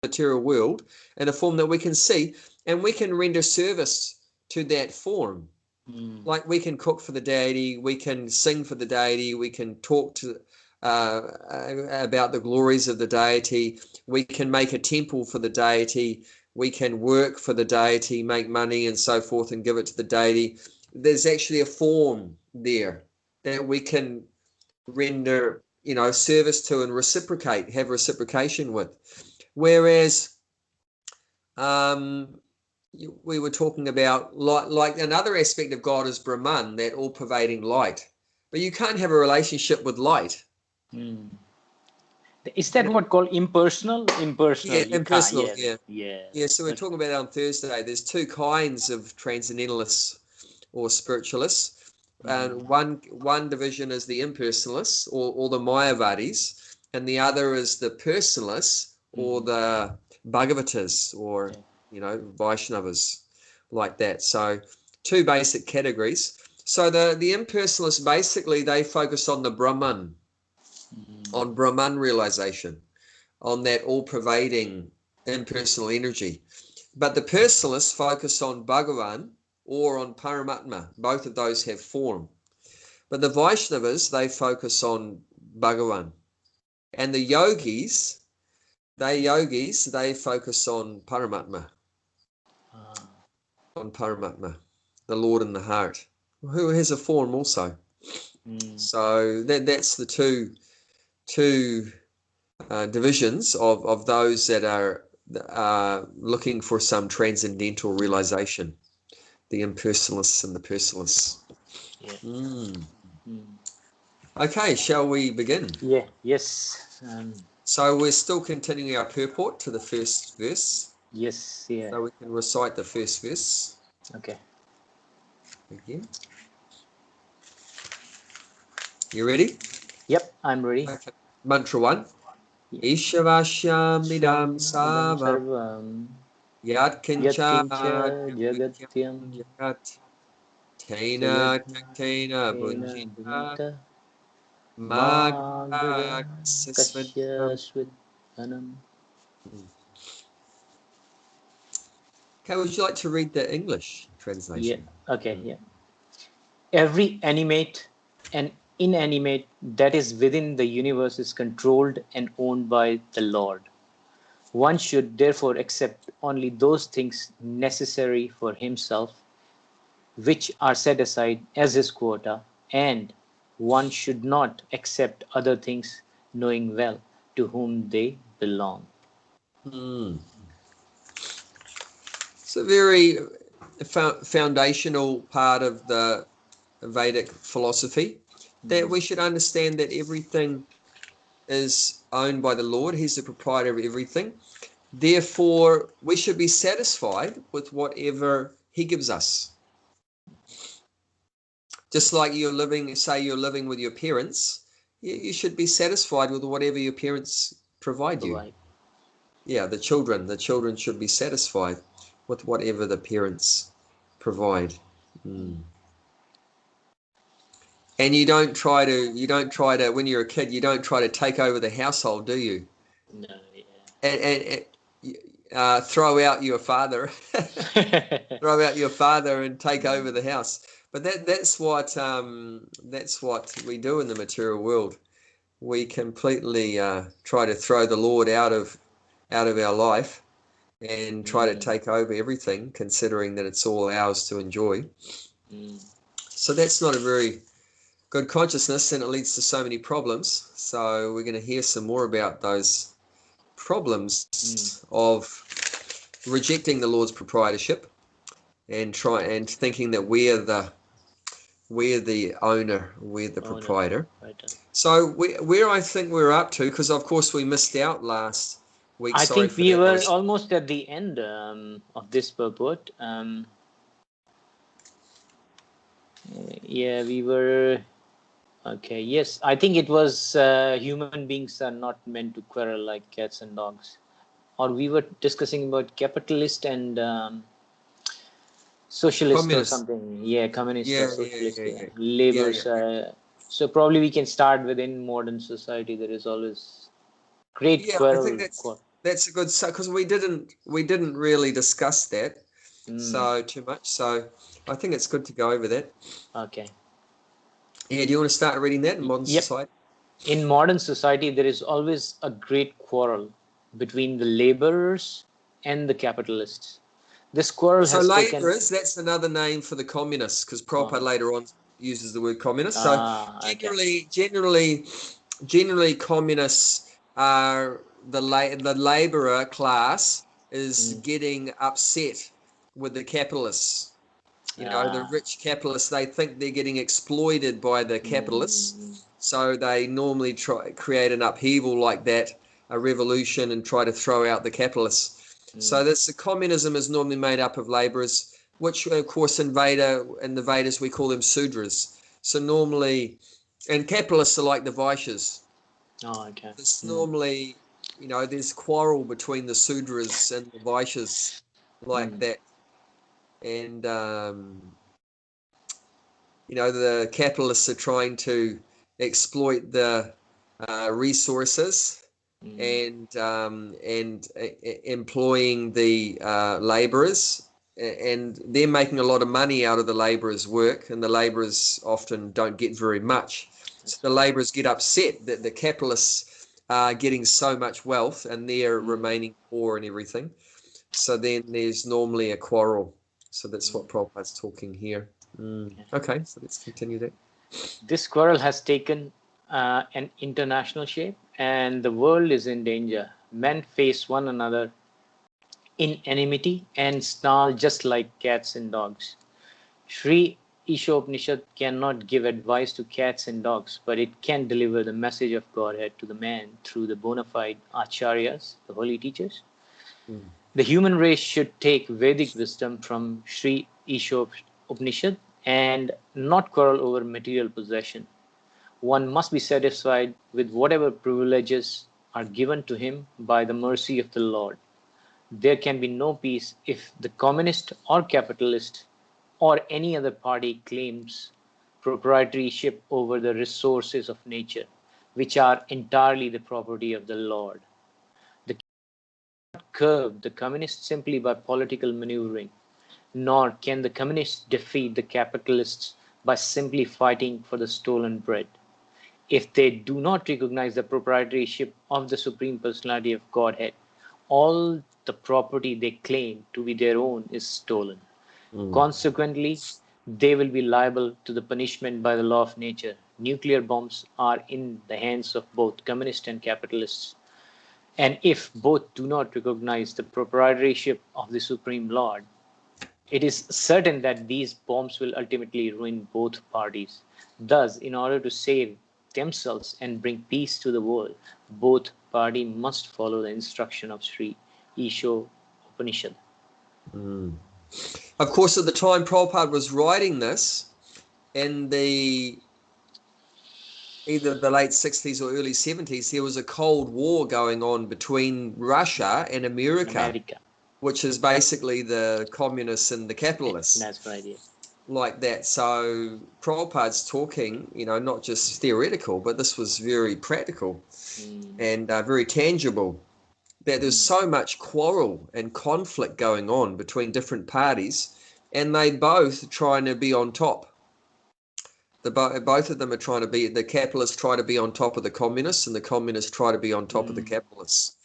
material world in a form that we can see, and we can render service to that form. Like we can cook for the deity, we can sing for the deity, we can talk to about the glories of the deity, we can make a temple for the deity, we can work for the deity, make money and so forth and give it to the deity. There's actually a form there that we can render, service to and reciprocate, have reciprocation with. Whereas we were talking about like another aspect of God is Brahman, that all-pervading light. But you can't have a relationship with light. Is that what called impersonal? Impersonal. Yeah, impersonal. Yeah. So we're talking about it on Thursday. There's two kinds of transcendentalists or spiritualists. And one division is the impersonalists or the Mayavadis, and the other is the personalists or the Bhagavatas or Vaishnavas, like that. So two basic categories. So the impersonalists, basically they focus on the Brahman, on Brahman realization, on that all-pervading impersonal energy. But the personalists focus on Bhagavan or on Paramatma. Both of those have form. But the Vaishnavas, they focus on Bhagavan. And the yogis, they focus on Paramatma. On Paramatma, the Lord in the heart, who has a form also. So that's the two divisions of those that are looking for some transcendental realization, the impersonalists and the personalists. Okay, shall we begin? Yes. So we're still continuing our purport to the first verse. Yes, yeah. So we can recite the first verse. Okay. Again. You ready? Yep, I'm ready. Okay. Mantra 1. Ishavashyam nidam savam yat kincha jagatyam jagat tena taktena bunjita Kasyasvidhanam. Okay, would you like to read the English translation? Yeah. Every animate and inanimate that is within the universe is controlled and owned by the Lord. One should therefore accept only those things necessary for himself, which are set aside as his quota, and one should not accept other things, knowing well to whom they belong. It's a very foundational part of the Vedic philosophy, that we should understand that everything is owned by the Lord. He's the proprietor of everything. Therefore, we should be satisfied with whatever he gives us. Just like you're living with your parents, you should be satisfied with whatever your parents provide you. Yeah, the children should be satisfied with whatever the parents provide. And you don't try to, when you're a kid, you don't try to take over the household, do you? No, And throw out your father, and take over the house. But that's what we do in the material world. We completely try to throw the Lord out of our life and try to take over everything, considering that it's all ours to enjoy. So that's not a very good consciousness, and it leads to so many problems. So we're going to hear some more about those problems of rejecting the Lord's proprietorship and thinking that we're the owner, we're the proprietor. So where I think we're up to, because of course we missed out last week. I think we were almost at the end of this purport. Yeah, we were. Okay, yes, I think it was human beings are not meant to quarrel like cats and dogs. Or we were discussing about capitalist and socialist communist. Or something. Yeah, communist or socialist. Laborers. So probably we can start within modern society. There is always great quarrel. that's a good, because we didn't really discuss that too much. So I think it's good to go over that. Okay. Yeah, do you want to start reading that in modern Yep. society? In modern society, there is always a great quarrel between the laborers and the capitalists. This quarrel So has taken. labourers, that's another name for the communists, because Prabhupada later on uses the word communist. So Okay. generally, communists are the labourer class is getting upset with the capitalists. The rich capitalists, they think they're getting exploited by the capitalists, so they normally try create an upheaval like that, a revolution, and try to throw out the capitalists. So the communism is normally made up of laborers, which of course in the Vedas we call them Sudras. So normally, and capitalists are like the Vaishyas. Okay. It's normally, there's quarrel between the Sudras and the Vaishyas like that. And the capitalists are trying to exploit the resources and employing the laborers, and they're making a lot of money out of the laborers' work, and the laborers often don't get very much. So the laborers get upset that the capitalists are getting so much wealth and they're remaining poor and everything. So then there's normally a quarrel. So that's what Prabhupada's talking here. Okay, so let's continue that. This quarrel has taken an international shape, and the world is in danger. Men face one another in enmity and snarl just like cats and dogs. Sri Isopanisad cannot give advice to cats and dogs, but it can deliver the message of Godhead to the man through the bona fide acharyas, the holy teachers. The human race should take Vedic wisdom from Sri Isopanisad and not quarrel over material possession. One must be satisfied with whatever privileges are given to him by the mercy of the Lord. There can be no peace if the communist or capitalist or any other party claims proprietorship over the resources of nature, which are entirely the property of the Lord. The cannot curb the communists simply by political maneuvering, nor can the communists defeat the capitalists by simply fighting for the stolen bread. If they do not recognize the proprietorship of the Supreme Personality of Godhead, all the property they claim to be their own is stolen. Consequently, they will be liable to the punishment by the law of nature. Nuclear bombs are in the hands of both communists and capitalists. And if both do not recognize the proprietorship of the Supreme Lord, it is certain that these bombs will ultimately ruin both parties. Thus, in order to save themselves and bring peace to the world, both parties must follow the instruction of Sri Isho Upanishad. Of course, at the time Prabhupada was writing this, in either the late 60s or early 70s, there was a Cold War going on between Russia and America. Which is basically the communists and the capitalists. That's right, yeah. Like that. So Prabhupada's talking, not just theoretical, but this was very practical and very tangible. That there's so much quarrel and conflict going on between different parties, and they both trying to be on top. Both of them are trying to be, the capitalists try to be on top of the communists, and the communists try to be on top of the capitalists.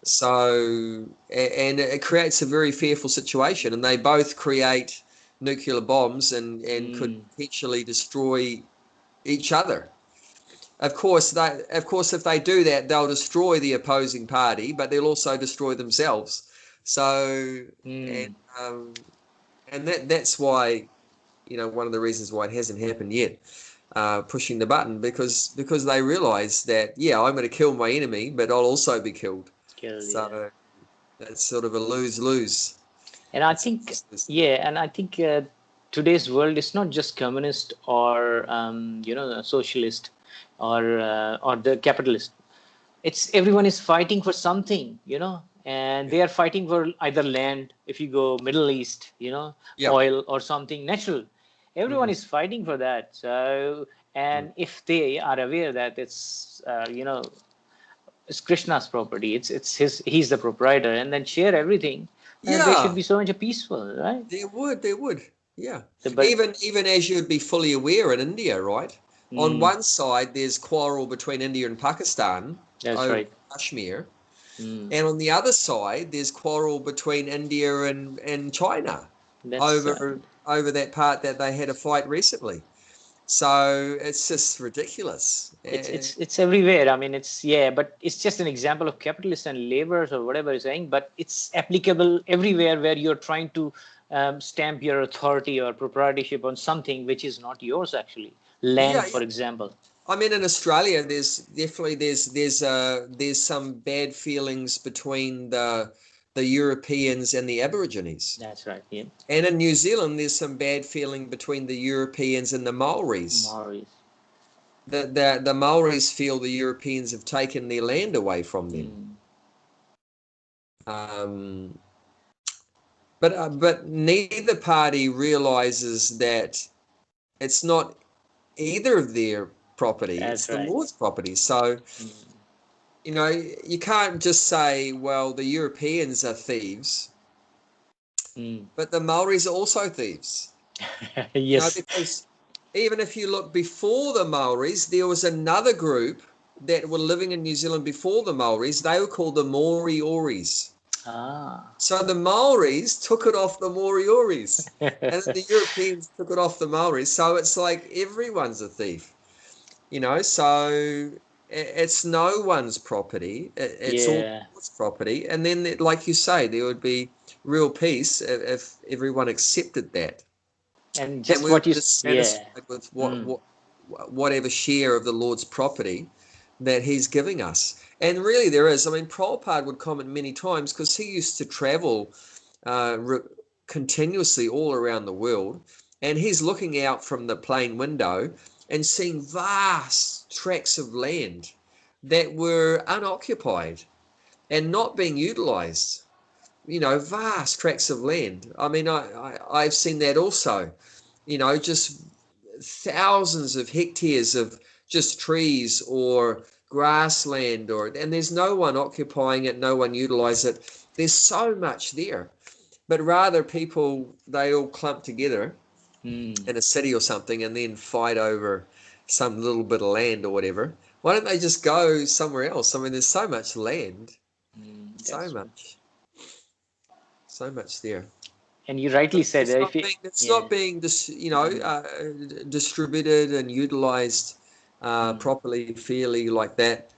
So, and it creates a very fearful situation, and they both create nuclear bombs and could potentially destroy each other. Of course, if they do that, they'll destroy the opposing party, but they'll also destroy themselves. So, and that's why, one of the reasons why it hasn't happened yet, pushing the button, because they realize that, I'm going to kill my enemy, but I'll also be killed. So that's sort of a lose-lose. And I think, today's world is not just communist or socialist or the capitalist. It's everyone is fighting for something, and they are fighting for either land. If you go Middle East, oil or something natural, everyone is fighting for that. So, and if they are aware that it's It's Krishna's property. It's his. He's the proprietor, and then share everything. And there should Yeah, be so much peaceful, right? there would. Yeah. But Even as you'd be fully aware in India, right? On mm, one side, there's quarrel between India and Pakistan that's over right. Kashmir. Mm, And on the other side, there's quarrel between India and China that's over that part that they had a fight recently. So it's just ridiculous. it's everywhere. I mean, it's yeah, but it's just an example of capitalists and laborers or whatever you're saying. But it's applicable everywhere where you're trying to stamp your authority or proprietorship on something which is not yours actually. Yeah, Land, yeah. for example. I mean, in Australia, there's definitely there's some bad feelings between the Europeans and the Aborigines. That's right. Yeah, And in New Zealand, there's some bad feeling between the Europeans and the Maoris. Maoris. The Maoris feel the Europeans have taken their land away from them. Mm, Um, but neither party realizes that it's not either of their property, it's that's the right. Lord's property. So, Mm, you know, you can't just say, well, the Europeans are thieves, mm. but the Maoris are also thieves. You know, Yes. because even if you look before the Maoris, there was another group that were living in New Zealand before the Maoris. They were called the Morioris. Ah. So the Maoris took it off the Morioris, and the Europeans took it off the Maoris. So it's like everyone's a thief, you know. So it's no one's property; it's all Yeah. God's property. And then, like you say, there would be real peace if everyone accepted that, And and just we were what you, yeah. dissatisfied with Mm, whatever share of the Lord's property that he's giving us. And really there is. I mean, Prabhupada would comment many times because he used to travel continuously all around the world, and he's looking out from the plane window and seeing vast tracts of land that were unoccupied and not being utilized. You know, vast tracts of land. I mean, I've seen that also. You know, just thousands of hectares of just trees or grassland, and there's no one occupying it, no one utilize it. There's so much there, but rather people, they all clump together mm, in a city or something and then fight over some little bit of land or whatever. Why don't they just go somewhere else? I mean, there's so much land, so that's right. much, so much there. And you rightly said It's if not you, being yeah. Mm, distributed and utilized mm, properly, fairly like that.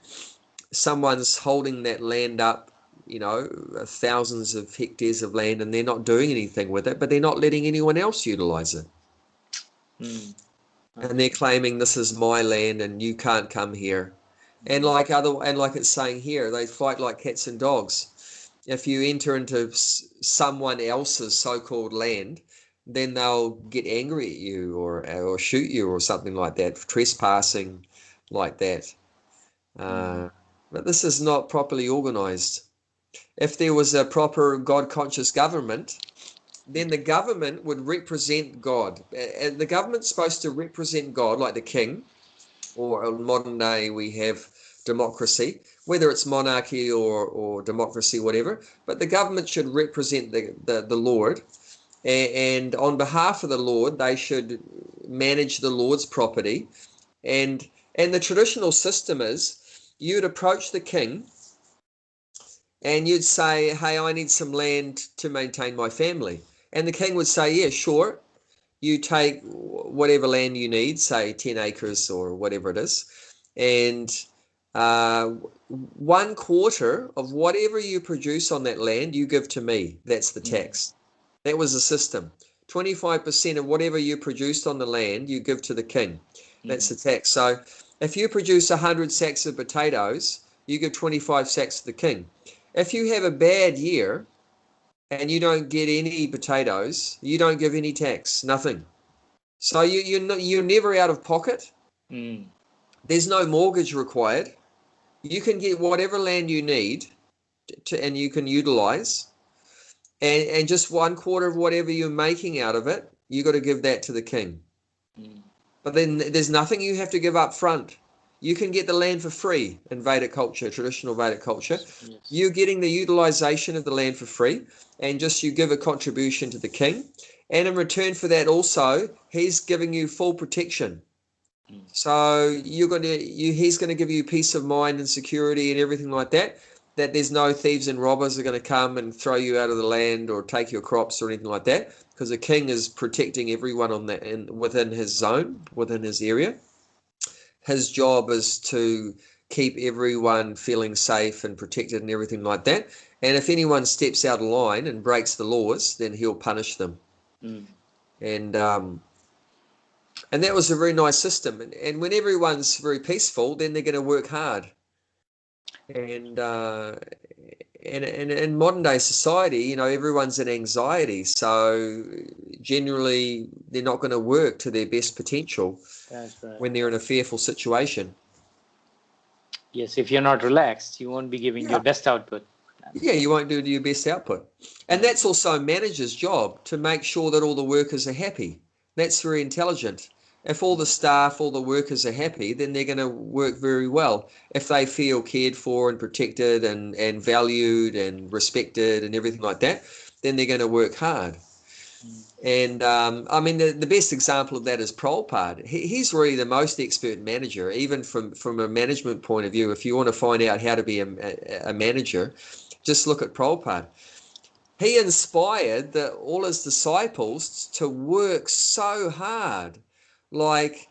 Someone's holding that land up, you know, thousands of hectares of land, and they're not doing anything with it, but they're not letting anyone else utilize it. mm, And they're claiming this is my land and you can't come here. And like it's saying here, they fight like cats and dogs. If you enter into someone else's so-called land, then they'll get angry at you or shoot you or something like that, for trespassing like that. mm, But this is not properly organized. If there was a proper God-conscious government, then the government would represent God. And the government's supposed to represent God, like the king, or in modern day we have democracy, whether it's monarchy or democracy, whatever. But the government should represent the Lord, and on behalf of the Lord, they should manage the Lord's property. And the traditional system is you'd approach the king and you'd say, hey, I need some land to maintain my family. And the king would say, yeah, sure. You take whatever land you need, say 10 acres or whatever it is, and uh, 1/4 of whatever you produce on that land, you give to me. That's the mm, tax. That was the system. 25% of whatever you produced on the land, you give to the king. That's mm, the tax. So if you produce 100 sacks of potatoes, you give 25 sacks to the king. If you have a bad year and you don't get any potatoes, you don't give any tax, nothing. So you're never out of pocket. mm, There's no mortgage required. You can get whatever land you need and you can utilize. And just 1/4 of whatever you're making out of it, you got to give that to the king. mm, But then there's nothing you have to give up front. you can get the land for free in Vedic culture, traditional Vedic culture. Yes. You're getting the utilization of the land for free, and just you give a contribution to the king. And in return for that also, he's giving you full protection. So he's going to give you peace of mind and security and everything like that, that there's no thieves and robbers are going to come and throw you out of the land or take your crops or anything like that, because the king is protecting everyone on that within his zone, within his area. His job is to keep everyone feeling safe and protected and everything like that. And if anyone steps out of line and breaks the laws, then he'll punish them. And that was a very nice system. And when everyone's very peaceful, then they're going to work hard. And in modern day society, everyone's in anxiety. So generally, they're not going to work to their best potential. That's right. When they're in a fearful situation. Yes, if you're not relaxed, you won't be giving your best output. Yeah, you won't do your best output. And that's also a manager's job, to make sure that all the workers are happy. That's very intelligent. If all the staff, all the workers are happy, then they're going to work very well. If they feel cared for and protected and valued and respected and everything like that, then they're going to work hard. And I mean, the best example of that is Prabhupada. He's really the most expert manager, even from a management point of view. If you want to find out how to be a manager, just look at Prabhupada. He inspired all his disciples to work so hard, like,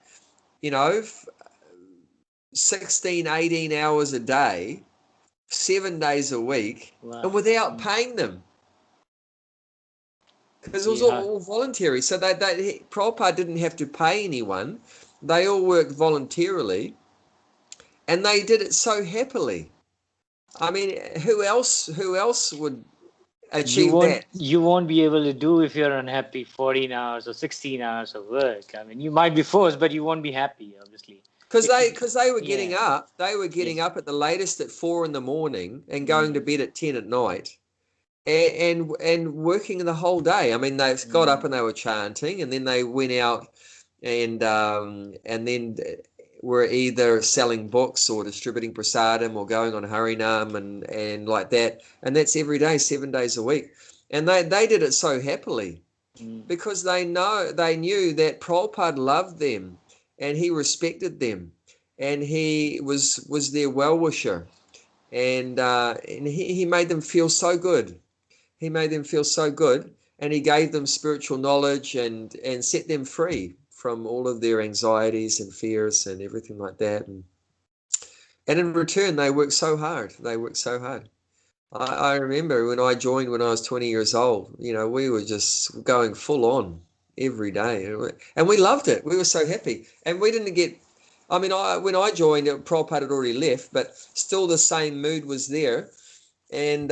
16, 18 hours a day, 7 days a week, and without paying them. Because it was all voluntary. So Prabhupada didn't have to pay anyone. They all worked voluntarily, and they did it so happily. I mean, who else would achieve that? You won't be able to do if you're unhappy 14 hours or 16 hours of work. I mean, you might be forced, but you won't be happy, obviously. Because they were getting up. They were getting up at the latest at 4 a.m. and going to bed at 10 at night. And working the whole day. I mean, they got up and they were chanting, and then they went out and then were either selling books or distributing prasadam or going on Harinam and like that. And that's every day, 7 days a week. And they did it so happily because they knew that Prabhupada loved them and he respected them and he was their well-wisher. And he made them feel so good. He made them feel so good, and he gave them spiritual knowledge and set them free from all of their anxieties and fears and everything like that. And in return, they worked so hard. I remember when I joined when I was 20 years old, we were just going full on every day. And we loved it. We were so happy. And we didn't get, when I joined, Prabhupada had already left, but still the same mood was there. And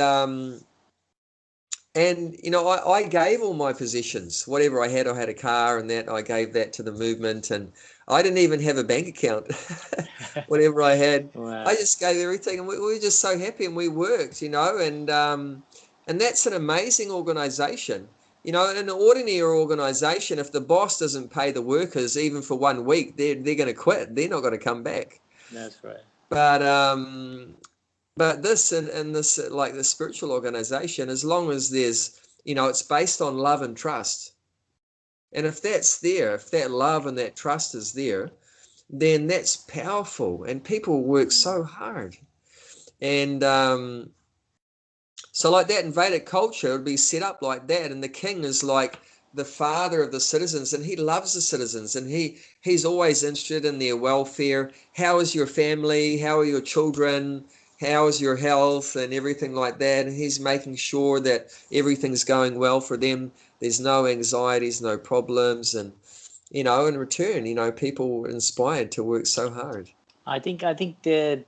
I gave all my possessions, whatever I had a car and that, I gave that to the movement, and I didn't even have a bank account, whatever I had. Wow. I just gave everything, and we were just so happy, and we worked, and that's an amazing organization. In an ordinary organization, if the boss doesn't pay the workers even for 1 week, they're going to quit. They're not going to come back. That's right. But this and this, like the spiritual organization, as long as there's, it's based on love and trust. And if that's there, if that love and that trust is there, then that's powerful. And people work so hard. And so like that in Vedic culture, it would be set up like that. And the king is like the father of the citizens, and he loves the citizens, and he's always interested in their welfare. How is your family? How are your children? How is your health and everything like that? And he's making sure that everything's going well for them. There's no anxieties, no problems. And, in return, people were inspired to work so hard. I think the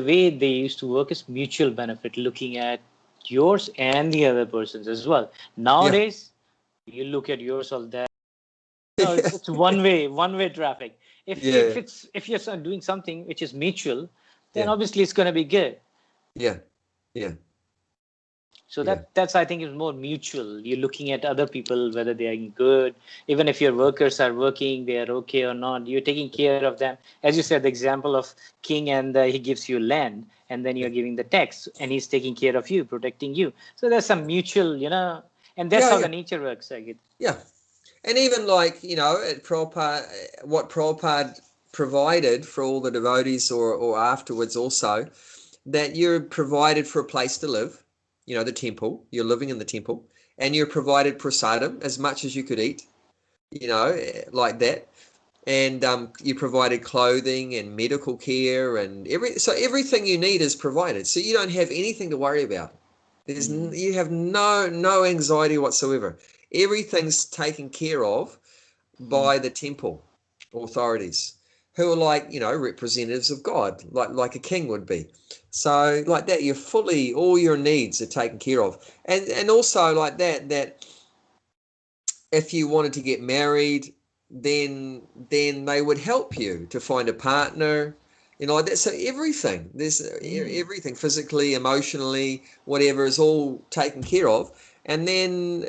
way they used to work is mutual benefit, looking at yours and the other person's as well. Nowadays, you look at yourself there. It's one way traffic. If you're doing something which is mutual, then obviously it's going to be good. Yeah. So that's, I think, is more mutual. You're looking at other people, whether they are good, even if your workers are working, they are okay or not. You're taking care of them. As you said, the example of king, and he gives you land, and then you're giving the tax, and he's taking care of you, protecting you. So there's some mutual, and that's how the nature works. I get. Yeah, and even like at Prabhupada, what Prabhupada provided for all the devotees, or afterwards also, that you're provided for a place to live. The temple, you're living in the temple, and you're provided prasadam, as much as you could eat, like that. And you provided clothing and medical care, and everything you need is provided. So you don't have anything to worry about. You have no anxiety whatsoever. Everything's taken care of by the temple authorities, who are like, representatives of God, like a king would be. So like that, all your needs are taken care of. And also like that if you wanted to get married, then they would help you to find a partner, like that. So there's everything, physically, emotionally, whatever, is all taken care of. And then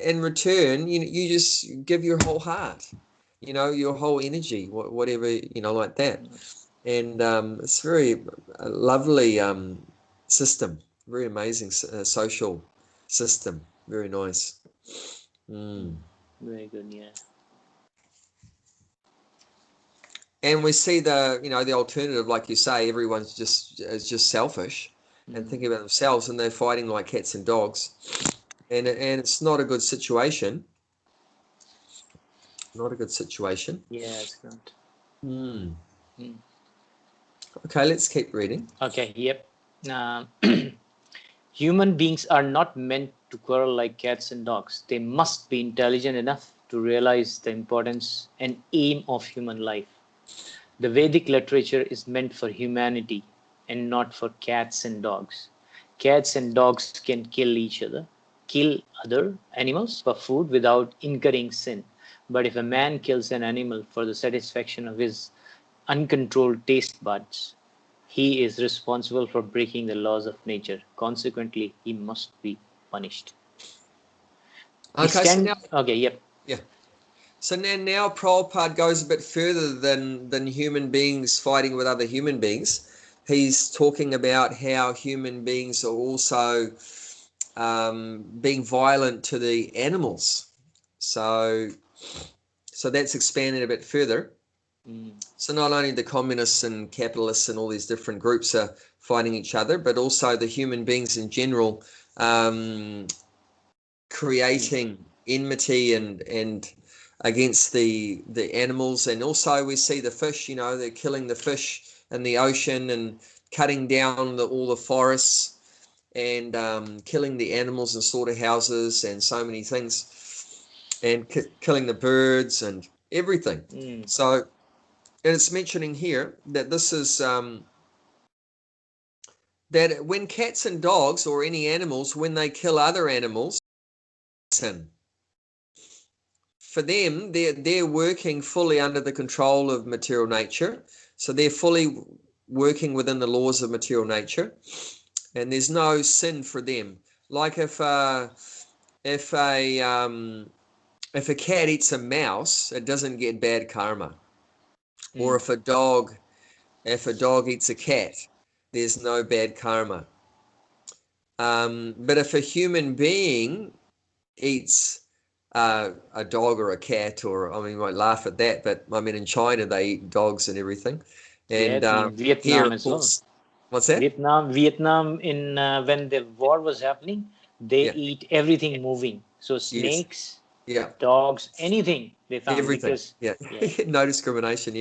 in return, you just give your whole heart, your whole energy, whatever, like that. And it's very lovely system, very amazing social system, very nice. Very good, yeah. And we see the alternative, like you say, everyone's just selfish and thinking about themselves, and they're fighting like cats and dogs, and it's not a good situation. Not a good situation. Yeah, it's not. Okay, let's keep reading. Okay, yep. Human beings are not meant to quarrel like cats and dogs. They must be intelligent enough to realize the importance and aim of human life. The Vedic literature is meant for humanity and not for cats and dogs. Cats and dogs can kill each other, kill other animals for food without incurring sin. But if a man kills an animal for the satisfaction of his uncontrolled taste buds, he is responsible for breaking the laws of nature. Consequently, he must be punished. Okay, yep. Yeah. So now Prabhupada goes a bit further than human beings fighting with other human beings. He's talking about how human beings are also being violent to the animals. So that's expanded a bit further. So not only the communists and capitalists and all these different groups are fighting each other, but also the human beings in general, creating enmity and against the animals. And also we see the fish, they're killing the fish in the ocean and cutting down all the forests and killing the animals in slaughterhouses and so many things, and killing the birds and everything. So, and it's mentioning here that this is that when cats and dogs or any animals, when they kill other animals, sin. For them, they're working fully under the control of material nature. So they're fully working within the laws of material nature, and there's no sin for them. Like if a cat eats a mouse, it doesn't get bad karma. Or if a dog eats a cat, there's no bad karma. But if a human being eats a dog or a cat, or you might laugh at that, but in China they eat dogs and everything. And Vietnam here, as well. What's that? Vietnam in when the war was happening, they eat everything moving. So snakes, dogs, anything they found. Everything. No discrimination.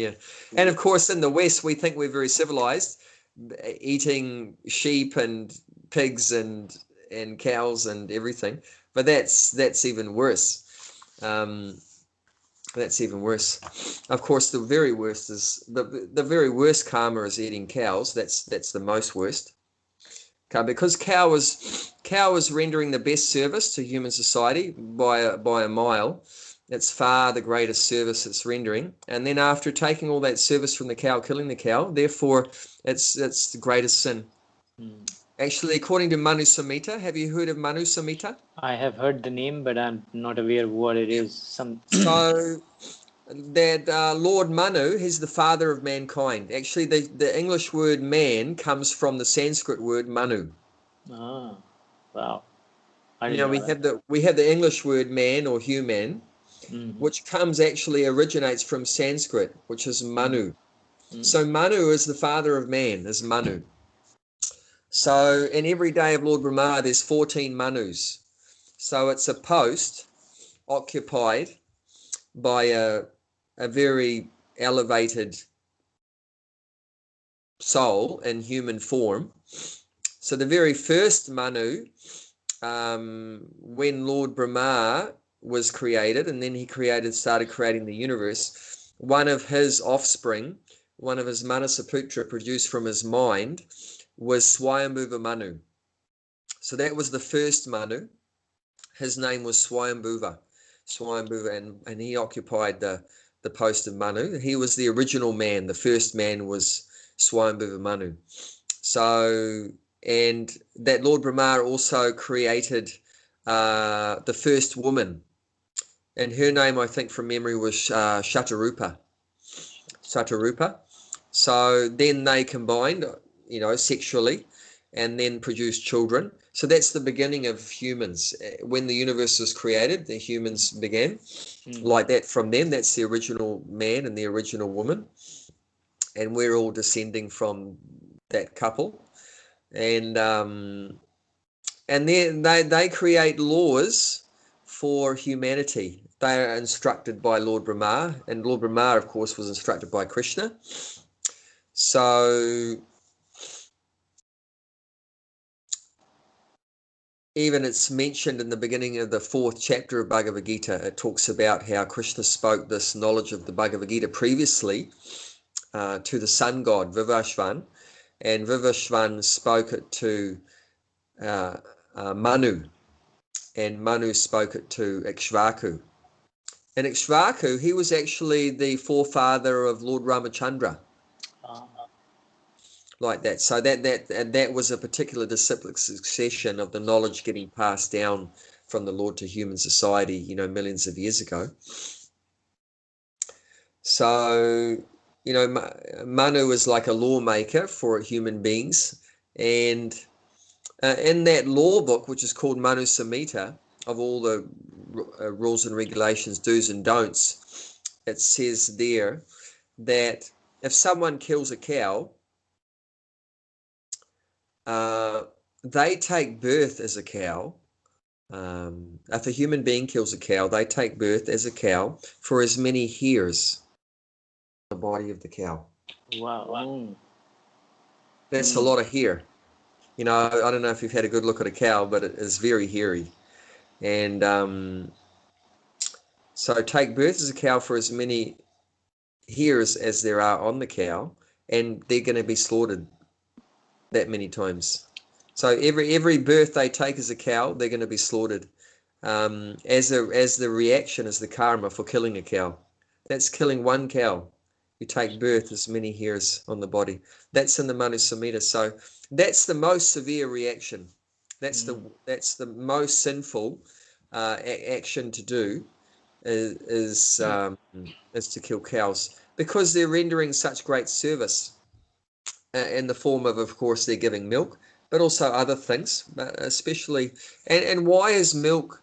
And of course, in the West, we think we're very civilized, eating sheep and pigs and cows and everything. But that's even worse. That's even worse. Of course, the very worst is the very worst karma is eating cows. That's the most worst. Okay, because cow is rendering the best service to human society by a mile. It's far the greatest service it's rendering. And then after taking all that service from the cow, killing the cow, therefore it's the greatest sin. Actually, according to Manu Samhita, have you heard of Manu Samhita? I have heard the name, but I'm not aware what it Yeah. is. Some So that Lord Manu, he's the father of mankind. Actually, the English word man comes from the Sanskrit word Manu. ah, wow, I You didn't know, know that. we have the English word man or human, Mm-hmm. which actually originates from Sanskrit, which is Manu. Mm-hmm. So Manu is the father of man, is Manu. So in every day of Lord Brahma, there's 14 Manus. So it's a post occupied by a very elevated soul in human form. So the very first Manu, when Lord Brahma was created, and then he started creating the universe, one of his offspring, one of his Manasaputra produced from his mind, was Swayambhuva Manu. So that was the first Manu. His name was Swayambhuva, and he occupied the post of Manu. He was the original man. The first man was Swayambhuva Manu. So, and that Lord Brahma also created the first woman, and her name, I think, from memory, was Shatarupa. Shatarupa. So then they combined, sexually, and then produced children. So that's the beginning of humans. When the universe was created, the humans began like that from them. That's the original man and the original woman, and we're all descending from that couple. And then they create laws for humanity. They are instructed by Lord Brahma, and Lord Brahma, of course, was instructed by Krishna. So even it's mentioned in the beginning of the 4th chapter of Bhagavad Gita. It talks about how Krishna spoke this knowledge of the Bhagavad Gita previously to the sun god Vivashvan, and Vivashvan spoke it to Manu, and Manu spoke it to Ikshvaku. And Ikshvaku, he was actually the forefather of Lord Ramachandra, like that. So that was a particular disciplic succession of the knowledge getting passed down from the Lord to human society, millions of years ago. So, Manu is like a lawmaker for human beings, and in that law book, which is called Manu Samhita, of all the rules and regulations, do's and don'ts, it says there that if someone kills a cow, they take birth as a cow. If a human being kills a cow, they take birth as a cow for as many hairs on the body of the cow. Wow. That's a lot of hair. I don't know if you've had a good look at a cow, but it is very hairy. And so take birth as a cow for as many hairs as there are on the cow, and they're going to be slaughtered that many times. So every birth they take as a cow, they're going to be slaughtered as the reaction, as the karma for killing a cow. That's killing one cow. You take birth as many hairs on the body. That's in the Manu Samhita. So that's the most severe reaction. That's the most sinful action to do is to kill cows, because they're rendering such great service in the form of course, they're giving milk, but also other things, especially. And why is milk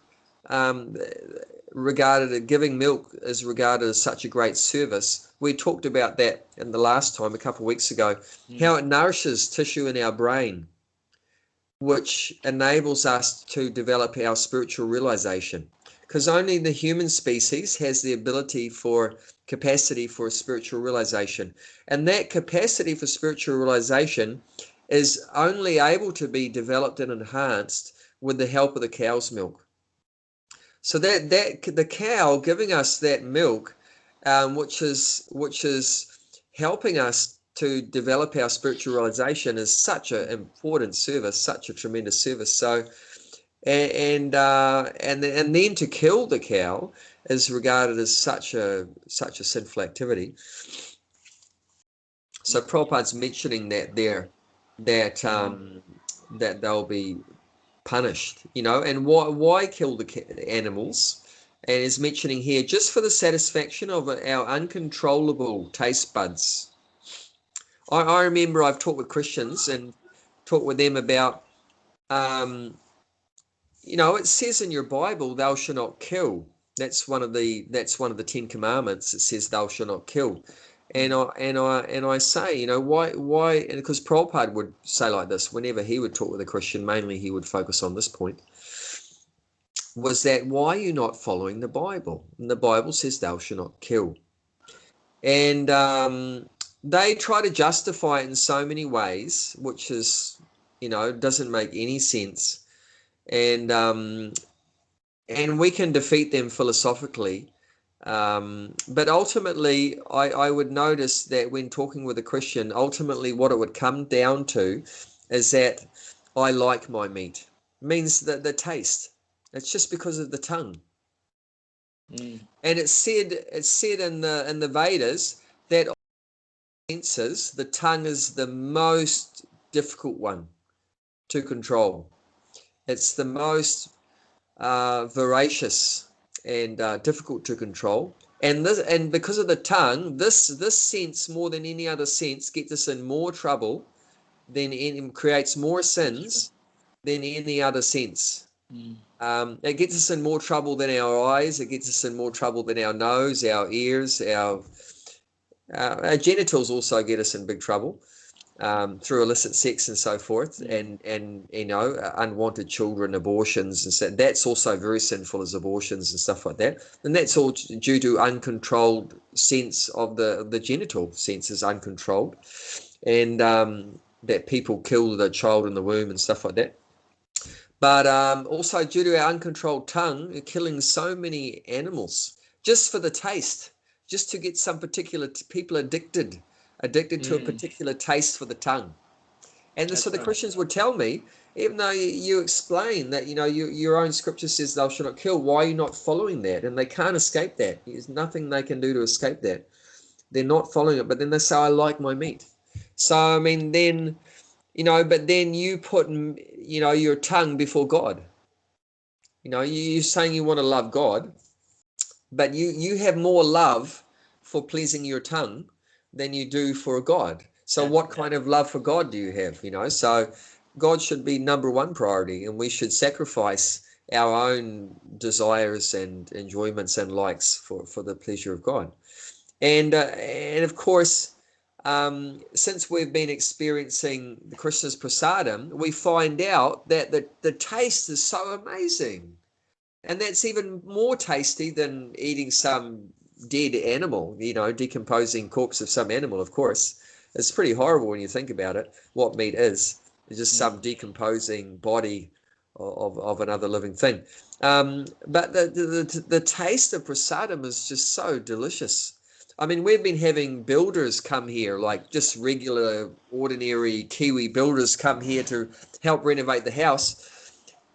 giving milk is regarded as such a great service? We talked about that in the last time, a couple of weeks ago, how it nourishes tissue in our brain, which enables us to develop our spiritual realization, because only the human species has the capacity for spiritual realization, and that capacity for spiritual realization is only able to be developed and enhanced with the help of the cow's milk. So that the cow giving us that milk, which is helping us to develop our spiritual realization, is such an important service, such a tremendous service. So, and then to kill the cow is regarded as such a sinful activity. So Prabhupada's mentioning that there, that they'll be punished, you know. And why kill the animals? And is mentioning here just for the satisfaction of our uncontrollable taste buds. I remember I've talked with Christians and talked with them about, you know, it says in your Bible, "Thou shalt not kill." That's one of the 10 Commandments. It says, "Thou shalt not kill." And I say, you know, why? And because Prabhupada would say like this whenever he would talk with a Christian, mainly he would focus on this point. Was that why are you not following the Bible? And the Bible says, "Thou shalt not kill." And they try to justify it in so many ways, which is, you know, doesn't make any sense. And we can defeat them philosophically. But ultimately, I would notice that when talking with a Christian, ultimately what it would come down to is that I like my meat. It means that the taste. It's just because of the tongue. And it's said in the Vedas that senses, the tongue is the most difficult one to control. It's the most voracious and difficult to control. And because of the tongue, this sense more than any other sense gets us in more trouble creates more sins than any other sense. It gets us in more trouble than our eyes. It gets us in more trouble than our nose, our ears, our genitals also get us in big trouble through illicit sex and so forth, and you know, unwanted children, abortions, and so that's also very sinful as abortions and stuff like that. And that's all due to uncontrolled sense of the genital senses, uncontrolled, and that people kill the child in the womb and stuff like that. But also due to our uncontrolled tongue, killing so many animals just for the taste, just to get some particular people addicted to a particular taste for the tongue. And so the Christians would tell me, even though you explain that, you know, your own scripture says thou shalt not kill, why are you not following that? And they can't escape that. There's nothing they can do to escape that. They're not following it, but then they say, I like my meat. So, I mean, then, you know, but then you put, you know, your tongue before God. You know, you're saying you want to love God, but you have more love for pleasing your tongue than you do for God. So what kind of love for God do you have? You know, so God should be number one priority, and we should sacrifice our own desires and enjoyments and likes for the pleasure of God. And of course, since we've been experiencing the Krishna's prasadam, we find out that the taste is so amazing. And that's even more tasty than eating some dead animal, you know, decomposing corpse of some animal, of course. It's pretty horrible when you think about it, what meat is. It's just some decomposing body of another living thing. But the taste of prasadam is just so delicious. I mean, we've been having builders come here, like just regular, ordinary Kiwi builders come here to help renovate the house.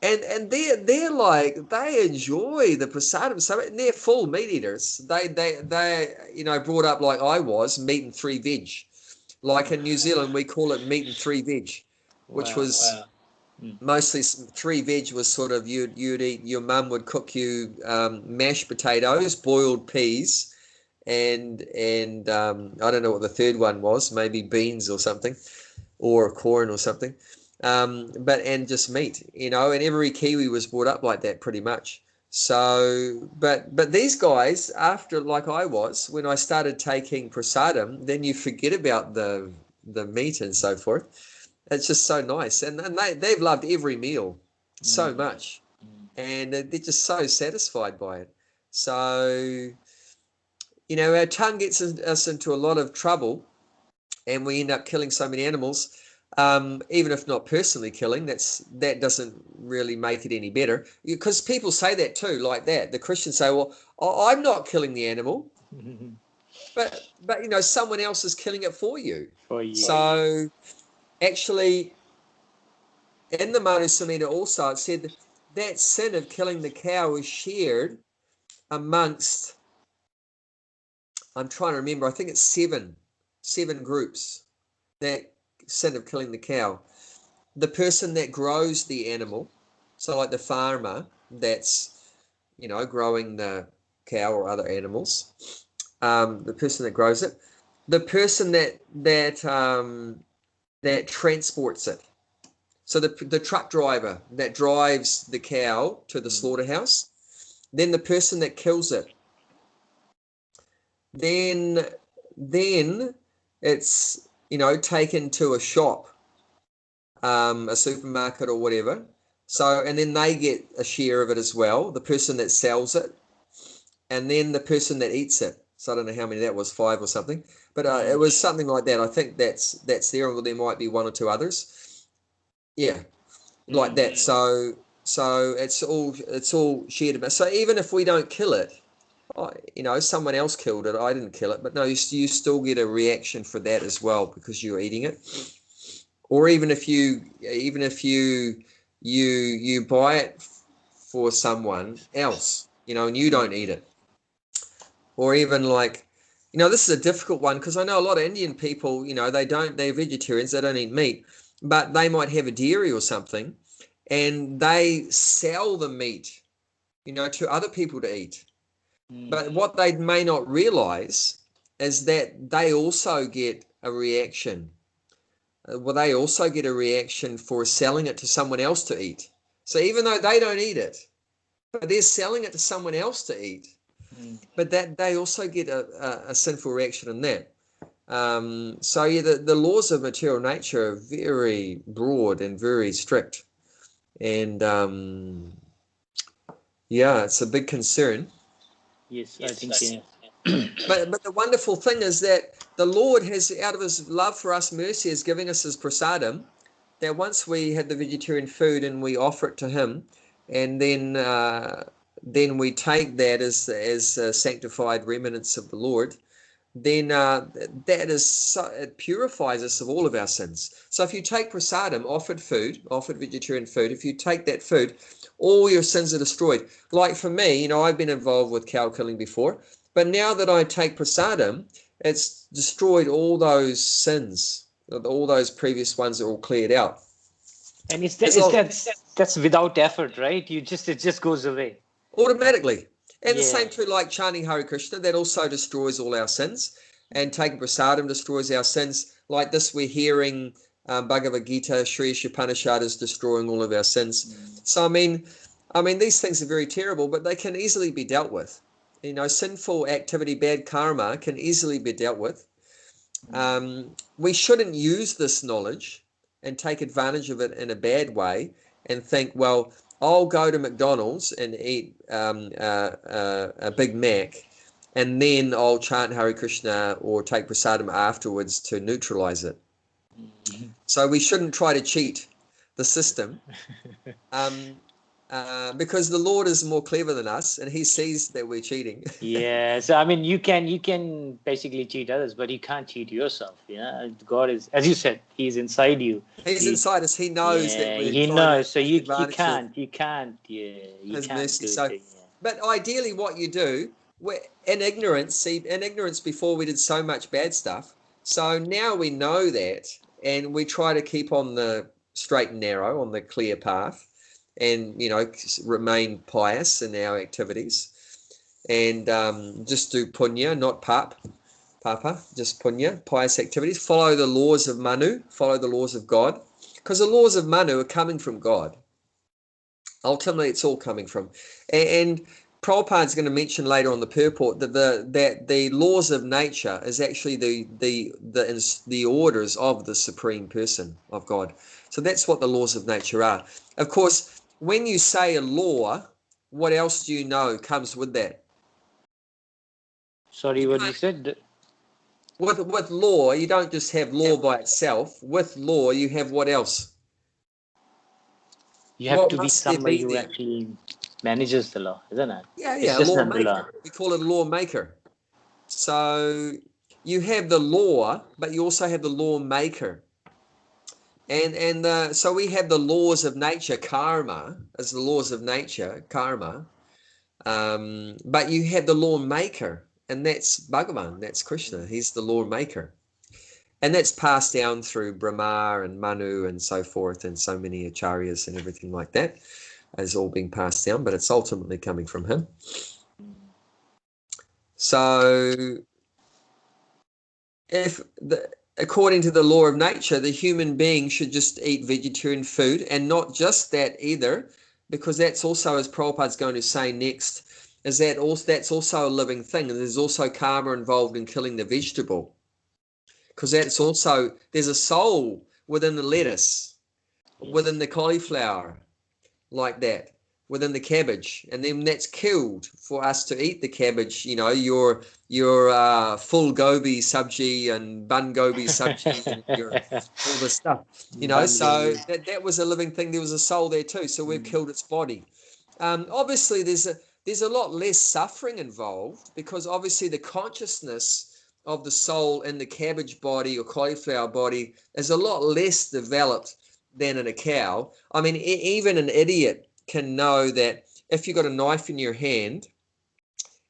And they're like, they enjoy the prasadam, so they're full meat eaters. They you know, brought up like I was, meat and 3 veg. Like in New Zealand, we call it meat and 3 veg, which was mostly 3 veg was sort of you'd eat. Your mum would cook you mashed potatoes, boiled peas, and I don't know what the third one was, maybe beans or something, or corn or something. And just meat, you know, and every Kiwi was brought up like that pretty much. So, but these guys, after, like I was, when I started taking prasadam, then you forget about the meat and so forth. It's just so nice, and they've loved every meal so much, and they're just so satisfied by it. So, you know, our tongue gets us into a lot of trouble, and we end up killing so many animals. Even if not personally killing, that doesn't really make it any better, because people say that too, like that. The Christians say, well, I'm not killing the animal, but you know, someone else is killing it for you. So actually, in the Manu Samhita also, it said that sin of killing the cow is shared amongst, I'm trying to remember, I think it's seven groups, that sin of killing the cow. the person that grows the animal, so like the farmer that's, you know, growing the cow or other animals, the person that grows it, the person that transports it. So the truck driver that drives the cow to the slaughterhouse, then the person that kills it, then it's, you know, taken to a shop, a supermarket or whatever. So, and then they get a share of it as well, the person that sells it, and then the person that eats it. So I don't know how many that was, 5 or something, but it was something like that. I think that's there, or there might be 1 or 2 others. Yeah, like that. So it's all shared. So even if we don't kill it, you know, someone else killed it. I didn't kill it, but no, you still get a reaction for that as well because you're eating it. Or even if you buy it for someone else, you know, and you don't eat it. Or even like, you know, this is a difficult one because I know a lot of Indian people, you know, they're vegetarians, they don't eat meat, but they might have a dairy or something, and they sell the meat, you know, to other people to eat. But what they may not realize is that they also get a reaction. Well, they also get a reaction for selling it to someone else to eat. So even though they don't eat it, but they're selling it to someone else to eat, but that they also get a sinful reaction in that. So yeah, the laws of material nature are very broad and very strict, and yeah, it's a big concern. Yes, I think yeah. But the wonderful thing is that the Lord has, out of his love for us, mercy, is giving us his prasadam, that once we had the vegetarian food and we offer it to him, and then we take that as sanctified remnants of the Lord, then that is it purifies us of all of our sins. So if you take prasadam, offered vegetarian food, if you take that food, all your sins are destroyed. Like for me, you know, I've been involved with cow killing before, but now that I take prasadam, it's destroyed all those sins, all those previous ones are all cleared out. And that's without effort, right? It just goes away automatically. And the same true like chanting Hare Krishna, that also destroys all our sins. And taking prasadam destroys our sins. Like this, we're hearing Bhagavad Gita, Sri Isopanisad is destroying all of our sins. So I mean, these things are very terrible, but they can easily be dealt with. You know, sinful activity, bad karma can easily be dealt with. We shouldn't use this knowledge and take advantage of it in a bad way and think, well, I'll go to McDonald's and eat a Big Mac, and then I'll chant Hare Krishna or take prasadam afterwards to neutralize it. So we shouldn't try to cheat the system, because the Lord is more clever than us, and he sees that we're cheating. Yeah, so I mean, you can basically cheat others, but you can't cheat yourself. Yeah, God is, as you said, he's inside you. He's inside us. He knows that we're he trying knows. to So take you advantage can't, of you can't, yeah, you his can't mercy. do So, it. Yeah. but ideally, what you do, in ignorance, before we did so much bad stuff. So now we know that, and we try to keep on the straight and narrow, on the clear path, and you know, remain pious in our activities, and just do punya, not papa, just punya, pious activities. Follow the laws of Manu, follow the laws of God, because the laws of Manu are coming from God. Ultimately, it's all coming from, and Prabhupada's going to mention later on the purport that the laws of nature is actually the orders of the Supreme Person of God. So that's what the laws of nature are. Of course, when you say a law, what else do you know comes with that? Sorry, what you said? With law, you don't just have law by itself. With law, you have what else? You have What to be must there somebody be who there? actually manages the law, isn't it? It's Yeah, a just not the law. lawmaker. We call it a lawmaker. So you have the law, but you also have the lawmaker. So we have the laws of nature, karma, as the laws of nature, karma. But you have the lawmaker, and that's Bhagavan, that's Krishna. He's the lawmaker. And that's passed down through Brahma and Manu and so forth, and so many acharyas and everything like that is all being passed down, but it's ultimately coming from him. So according to the law of nature, the human being should just eat vegetarian food, and not just that either, because that's also, as Prabhupada's going to say next, is that also that's also a living thing, and there's also karma involved in killing the vegetable, because that's also, there's a soul within the lettuce, within the cauliflower, like that, within the cabbage, and then that's killed for us to eat the cabbage. You know, your full gobi sabji and bun gobi sabji and your all this stuff. You know, so that was a living thing. There was a soul there too. So we've killed its body. Obviously, there's a lot less suffering involved, because obviously the consciousness of the soul in the cabbage body or cauliflower body is a lot less developed than in a cow. I mean, even an idiot can know that if you've got a knife in your hand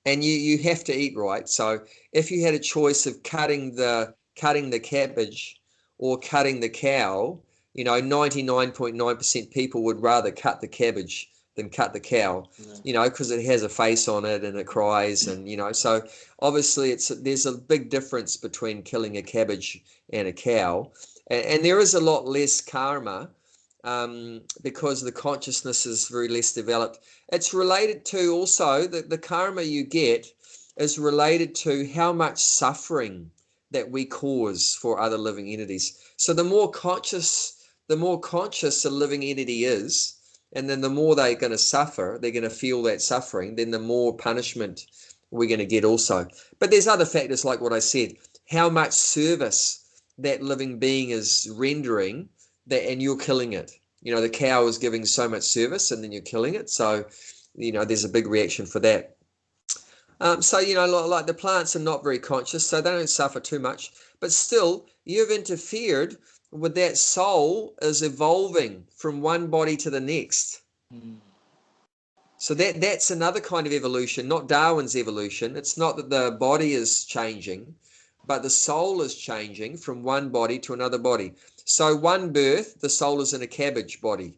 and you have to eat right. So if you had a choice of cutting the cabbage or cutting the cow, you know, 99.9% people would rather cut the cabbage than cut the cow, you know, because it has a face on it and it cries, and you know, so obviously there's a big difference between killing a cabbage and a cow, and there is a lot less karma, because the consciousness is very less developed. It's related to also the karma you get is related to how much suffering that we cause for other living entities. So the more conscious a living entity is, and then the more they're going to suffer, they're going to feel that suffering, then the more punishment we're going to get also. But there's other factors like what I said, how much service that living being is rendering, that, and you're killing it. You know, the cow is giving so much service and then you're killing it. So, you know, there's a big reaction for that. So, you know, like the plants are not very conscious, so they don't suffer too much. But still, you've interfered with that soul is evolving from one body to the next. So that's another kind of evolution, not Darwin's evolution. It's not that the body is changing, but the soul is changing from one body to another body. So one birth, the soul is in a cabbage body,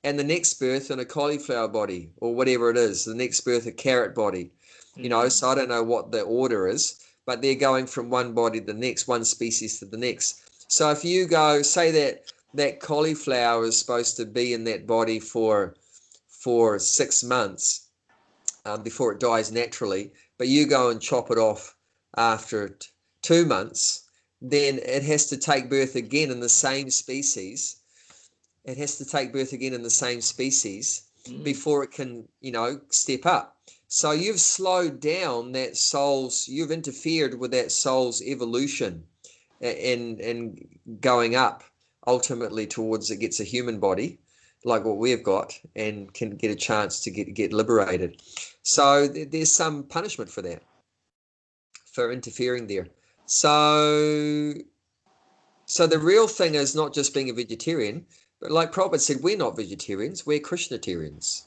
and the next birth in a cauliflower body, or whatever it is, the next birth a carrot body. You know, so I don't know what the order is, but they're going from one body to the next, one species to the next. So if you go, say that cauliflower is supposed to be in that body for 6 months before it dies naturally, but you go and chop it off after 2 months, then it has to take birth again in the same species. It has to take birth again in the same species before it can, you know, step up. So you've slowed down that soul's, you've interfered with that soul's evolution in going up ultimately towards it gets a human body like what we've got and can get a chance to get liberated. So there's some punishment for that, for interfering there. So the real thing is not just being a vegetarian, but like Prabhupada said, we're not vegetarians, we're Krishnatarians.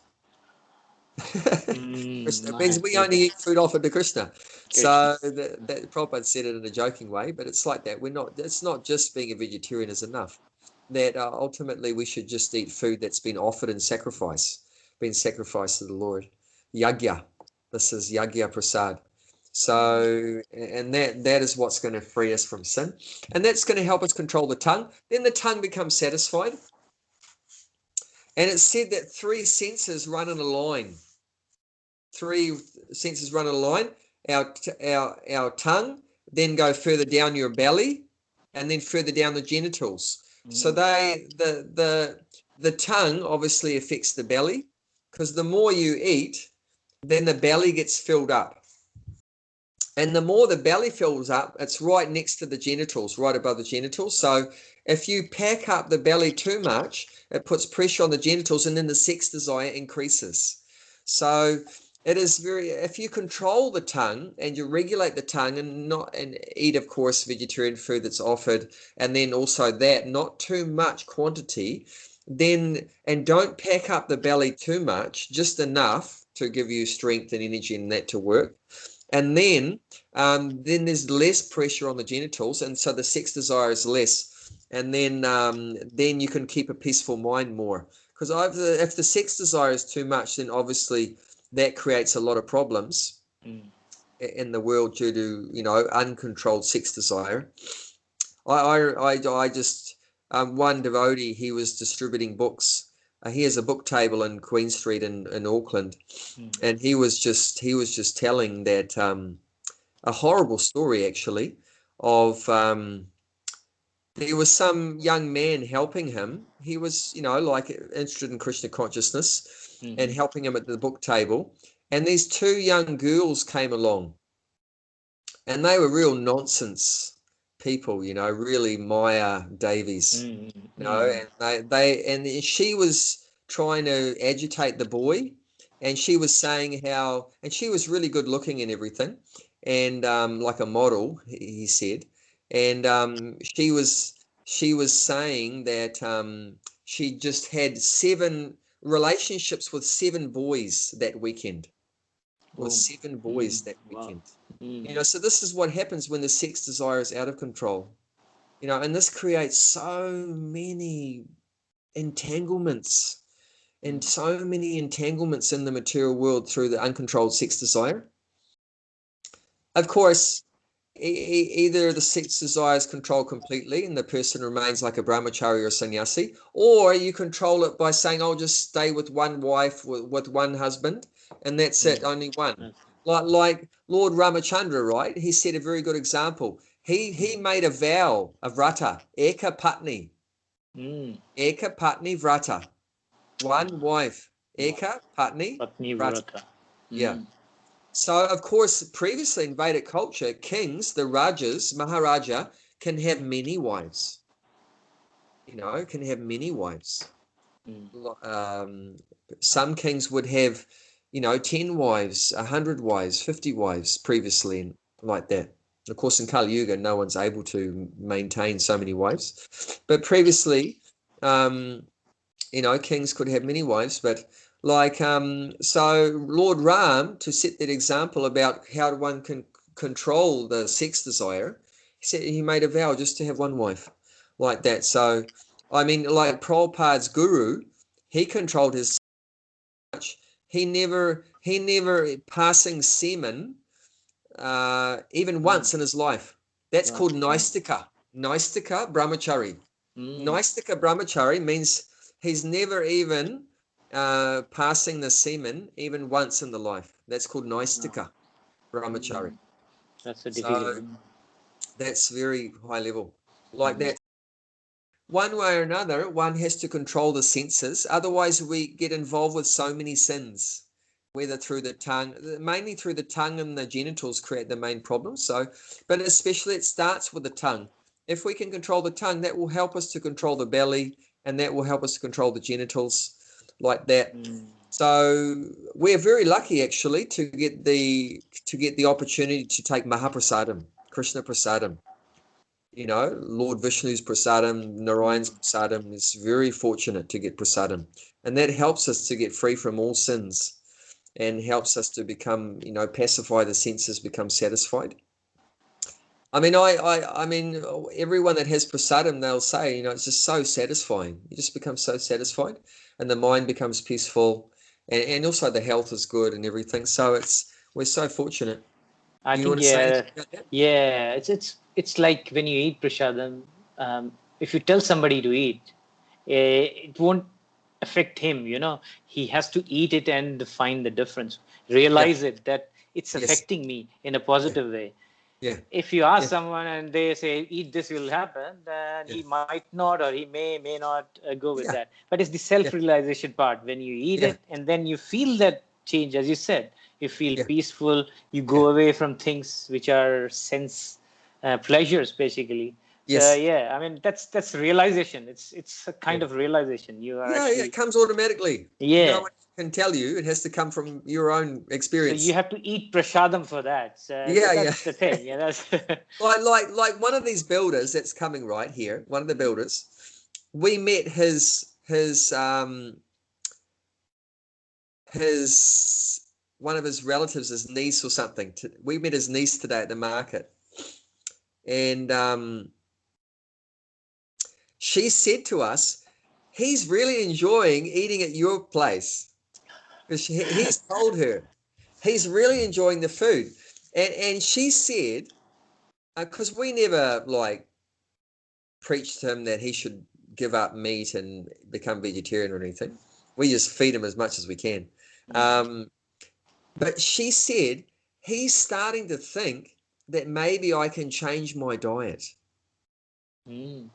It means we only eat food offered to Krishna. So that Prabhupada said it in a joking way, but it's like that. It's not just being a vegetarian is enough. That ultimately we should just eat food that's been offered in sacrifice, been sacrificed to the Lord. Yagya. This is Yagya Prasad. So, and that is what's going to free us from sin. And that's going to help us control the tongue. Then the tongue becomes satisfied. And it's said that 3 senses run in a line. 3 senses run in a line. Our tongue, then go further down your belly, and then further down the genitals. So the tongue obviously affects the belly, because the more you eat, then the belly gets filled up. And the more the belly fills up, it's right next to the genitals, right above the genitals. So if you pack up the belly too much, it puts pressure on the genitals, and then the sex desire increases. So it is if you control the tongue and you regulate the tongue and eat, of course, vegetarian food that's offered, and then also that, not too much quantity, then, and don't pack up the belly too much, just enough to give you strength and energy and that to work. And then there's less pressure on the genitals, and so the sex desire is less. And then you can keep a peaceful mind more. Because if the sex desire is too much, then obviously that creates a lot of problems in the world due to, uncontrolled sex desire. I just one devotee, he was distributing books. He has a book table in Queen Street in Auckland, and he was just telling that a horrible story actually of there was some young man helping him. He was, like interested in Krishna consciousness and helping him at the book table. And these two young girls came along, and they were real nonsense people, really Maya Davies, and she was trying to agitate the boy, and she was saying and she was really good looking and everything, and like a model, he said, and she was saying that she just had 7 relationships with 7 boys that weekend. With 7 boys that weekend. Wow. So this is what happens when the sex desire is out of control. And this creates so many entanglements in the material world through the uncontrolled sex desire. Of course, either the sex desire is controlled completely and the person remains like a brahmachari or sannyasi, or you control it by saying, I'll just stay with one wife, with one husband, and that's it, only one. Like Lord Ramachandra, right? He said a very good example. He made a vow of vrata, eka patni. Eka patni vrata. One wife. Eka patni vrata. Yeah. So, of course, previously in Vedic culture, kings, the Rajas, Maharaja, can have many wives. Can have many wives. Some kings would have, 10 wives, 100 wives, 50 wives previously, and like that. Of course, in Kali Yuga, no one's able to maintain so many wives. But previously, kings could have many wives, but so Lord Ram, to set that example about how one can control the sex desire, he made a vow just to have one wife, like that. So, I mean, like Prabhupada's guru, he controlled his much. He never passing semen, even once in his life. That's called Naistika. Naistika Brahmachari. Naistika Brahmachari means he's never even passing the semen even once in the life. That's called Naistika Brahmachari. That's a difficult. That's very high level. Like that. One way or another, one has to control the senses. Otherwise, we get involved with so many sins, whether through the tongue, mainly through the tongue and the genitals create the main problem. So, but especially it starts with the tongue. If we can control the tongue, that will help us to control the belly, and that will help us to control the genitals, like that. So we're very lucky actually to get the opportunity to take Mahaprasadam, Krishna Prasadam. Lord Vishnu's prasadam, Narayan's prasadam, is very fortunate to get prasadam. And that helps us to get free from all sins and helps us to become, pacify the senses, become satisfied. I mean, I mean, everyone that has prasadam, they'll say, it's just so satisfying. You just become so satisfied and the mind becomes peaceful and also the health is good and everything. So we're so fortunate. I think, it's like when you eat prasadam, if you tell somebody to eat, it won't affect him. He has to eat it and find the difference, realize that it's affecting me in a positive way. Yeah. If you ask someone and they say eat this will happen, then he might not, or he may not go with that. But it's the self-realization part. When you eat it and then you feel that change, as you said, you feel peaceful, you go away from things which are sense pleasures basically. So I mean that's realization. It's a kind of realization. You are actually it comes automatically. No one can tell you. It has to come from your own experience. So you have to eat prasadam for that. So that's the thing. Yeah, that's like one of these builders that's coming right here. One of the builders, we met his one of his relatives, his niece or something. We met his niece today at the market, and she said to us, he's really enjoying eating at your place, because he's told her he's really enjoying the food. And she said, because we never like preached to him that he should give up meat and become vegetarian or anything. We just feed him as much as we can. But she said he's starting to think that maybe I can change my diet. He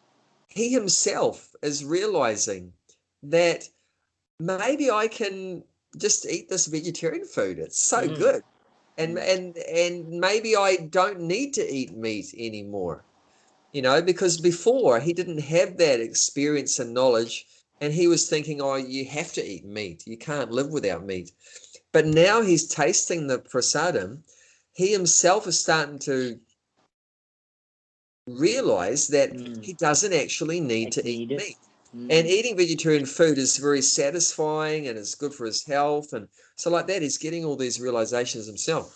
himself is realizing that maybe I can just eat this vegetarian food. It's so good. And maybe I don't need to eat meat anymore, because before he didn't have that experience and knowledge, and he was thinking, oh, you have to eat meat. You can't live without meat. But now he's tasting the prasadam. He himself is starting to realize that he doesn't actually need to eat meat. And eating vegetarian food is very satisfying and it's good for his health. And so like that, he's getting all these realizations himself.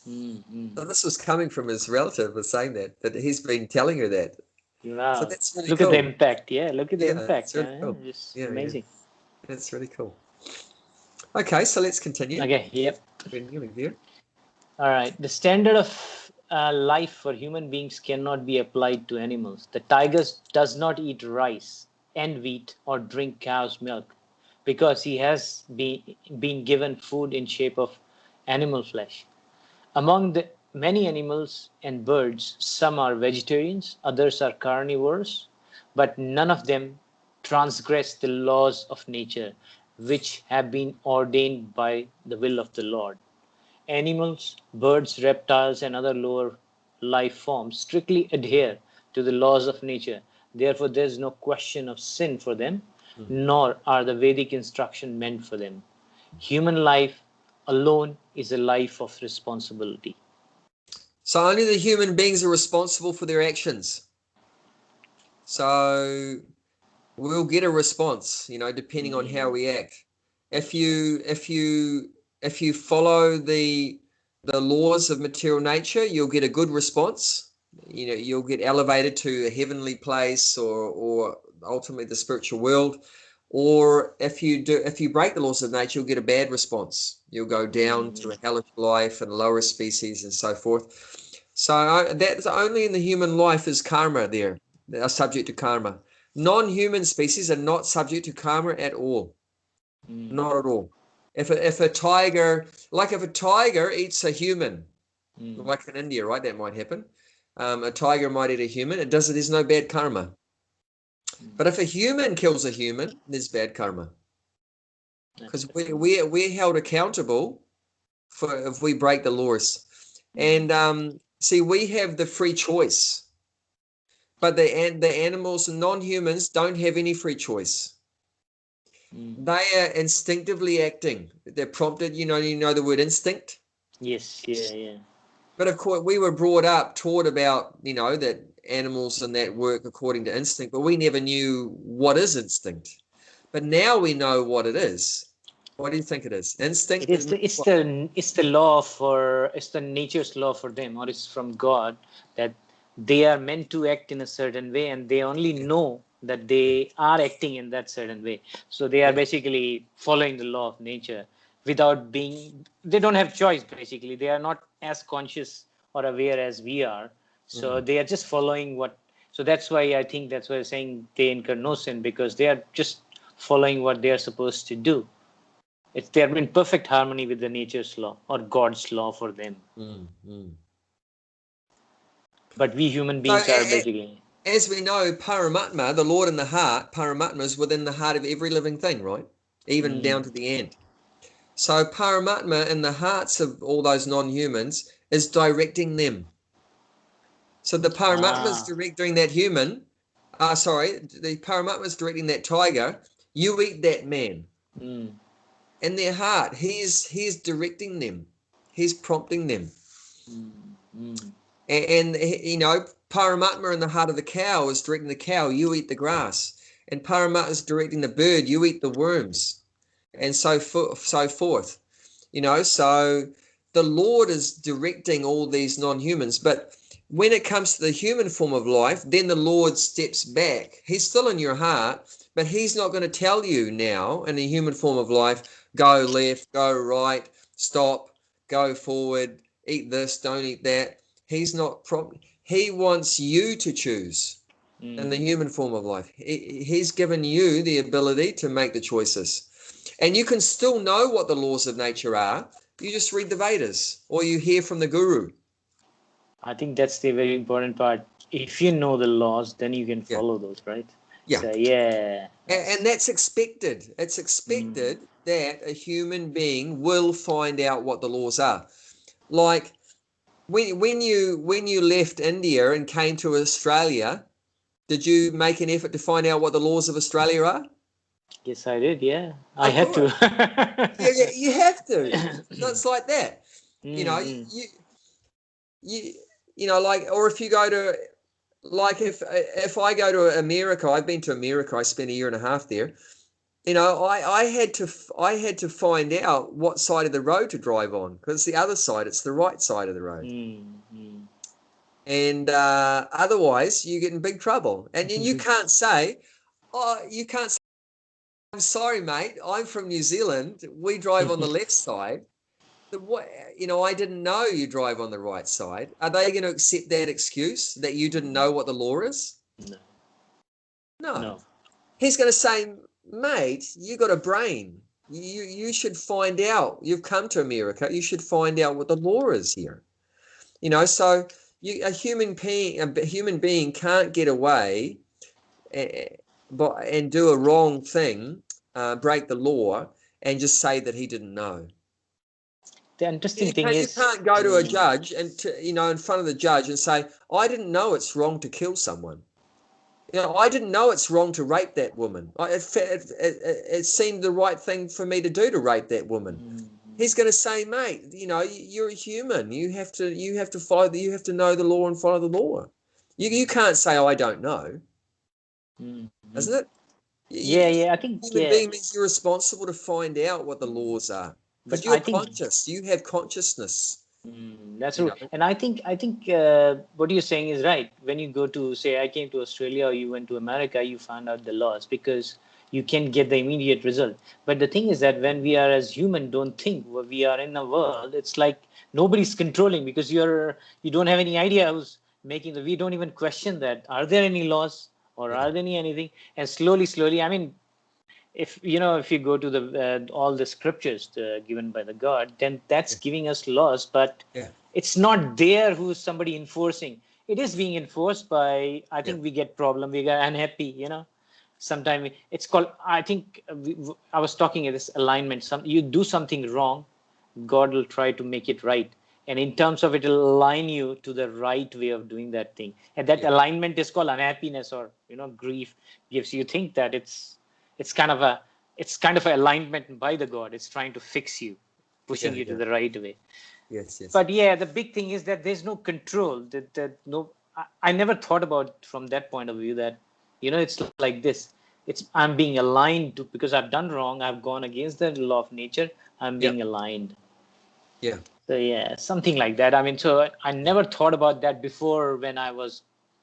So this was coming from his relative, was saying that he's been telling her that. Wow. So that's really look cool. At the impact. Yeah, look at the impact. It's really cool. Just amazing. Yeah. That's really cool. Okay, so let's continue. Okay, yep. All right. The standard of life for human beings cannot be applied to animals. The tiger does not eat rice and wheat or drink cow's milk because he has been given food in shape of animal flesh. Among the many animals and birds, some are vegetarians, others are carnivores, but none of them transgress the laws of nature, which have been ordained by the will of the Lord. Animals, birds, reptiles, and other lower life forms strictly adhere to the laws of nature. Therefore, there is no question of sin for them, nor are the Vedic instruction meant for them. Human life alone is a life of responsibility. So only the human beings are responsible for their actions. So we'll get a response, depending on how we act. If you follow the laws of material nature, you'll get a good response. You'll get elevated to a heavenly place or ultimately the spiritual world. Or if you break the laws of nature, you'll get a bad response. You'll go down to a hellish life and lower species and so forth. So that's only in the human life is karma there. They are subject to karma. Non-human species are not subject to karma at all. Not at all. If a tiger eats a human, like in India, right? That might happen. A tiger might eat a human. There's no bad karma. But if a human kills a human, there's bad karma. Because we're held accountable for if we break the laws. And see, we have the free choice. But the animals and non-humans don't have any free choice. They are instinctively acting. They're prompted. You know the word instinct? Yes, yeah. But of course, we were taught about, that animals and that work according to instinct, but we never knew what is instinct. But now we know what it is. What do you think it is? Instinct? It's the law it's the nature's law for them, or it's from God, that they are meant to act in a certain way, and they only know that they are acting in that certain way. So they are basically following the law of nature they don't have choice, basically. They are not as conscious or aware as we are. So they are just following so that's why I think that's why I'm saying they incur no sin, because they are just following what they are supposed to do. They are in perfect harmony with the nature's law or God's law for them. But we human beings are basically... As we know, Paramatma, the Lord in the heart, Paramatma is within the heart of every living thing, right? Even down to the ant. So Paramatma in the hearts of all those non-humans is directing them. So the Paramatma is directing that human. The Paramatma is directing that tiger. You eat that man. In their heart, he's directing them. He's prompting them. And Paramatma in the heart of the cow is directing the cow. You eat the grass. And Paramatma is directing the bird. You eat the worms. And so forth. So the Lord is directing all these non-humans, but when it comes to the human form of life, then the Lord steps back. He's still in your heart, but he's not going to tell you now in the human form of life, go left, go right, stop, go forward, eat this, don't eat that. He's not he wants you to choose in the human form of life. He's given you the ability to make the choices. And you can still know what the laws of nature are. You just read the Vedas or you hear from the guru. I think that's the very important part. If you know the laws, then you can follow those, right? Yeah. So, yeah. And that's expected. It's expected that a human being will find out what the laws are. Like when you left India and came to Australia, did you make an effort to find out what the laws of Australia are? Yes, I did. Yeah, I had to. Yeah, you have to. So it's like that. Like, or if you go to, like, if I go to America, I've been to America. I spent 1.5 years there. I had to find out what side of the road to drive on, because the other side, it's the right side of the road. And otherwise, you get in big trouble. And you can't say, I'm sorry, mate, I'm from New Zealand. We drive on the left side. I didn't know you drive on the right side. Are they going to accept that excuse that you didn't know what the law is? No. He's going to say, mate, you got a brain. You should find out. You've come to America. You should find out what the law is here. So a human being can't get away and do a wrong thing, break the law, and just say that he didn't know. The interesting thing is, you can't go to a judge and in front of the judge and say, I didn't know it's wrong to kill someone. I didn't know it's wrong to rape that woman. It seemed the right thing for me to do to rape that woman. He's going to say, mate, you're a human. You have to follow. You have to know the law and follow the law. You can't say, I don't know. Isn't it? Yeah. I think human being means you're responsible to find out what the laws are. But you're conscious. You have consciousness. That's true. And I think what you're saying is right. When you go to, say, I came to Australia or you went to America, you found out the laws because you can get the immediate result. But the thing is that when we are as human, don't think we are in a world, it's like nobody's controlling because you don't have any idea who's making we don't even question that. Are there any laws or are there anything? And slowly, I mean, if you go to the all the scriptures given by the God, then that's giving us laws, but it's not there who's somebody enforcing. It is being enforced by, I think we get problem, we get unhappy, sometimes it's called, I think I was talking of this alignment. You do something wrong, God will try to make it right, and in terms of it'll align you to the right way of doing that thing, and that alignment is called unhappiness or grief. Gives you think that it's kind of an alignment by the God. It's trying to fix you, pushing you to the right way. Yes. But the big thing is that there's no control. I never thought about from that point of view that, it's like this. I'm being aligned to, because I've done wrong. I've gone against the law of nature. I'm being aligned. Yeah. So something like that. I mean, so I never thought about that before when I was,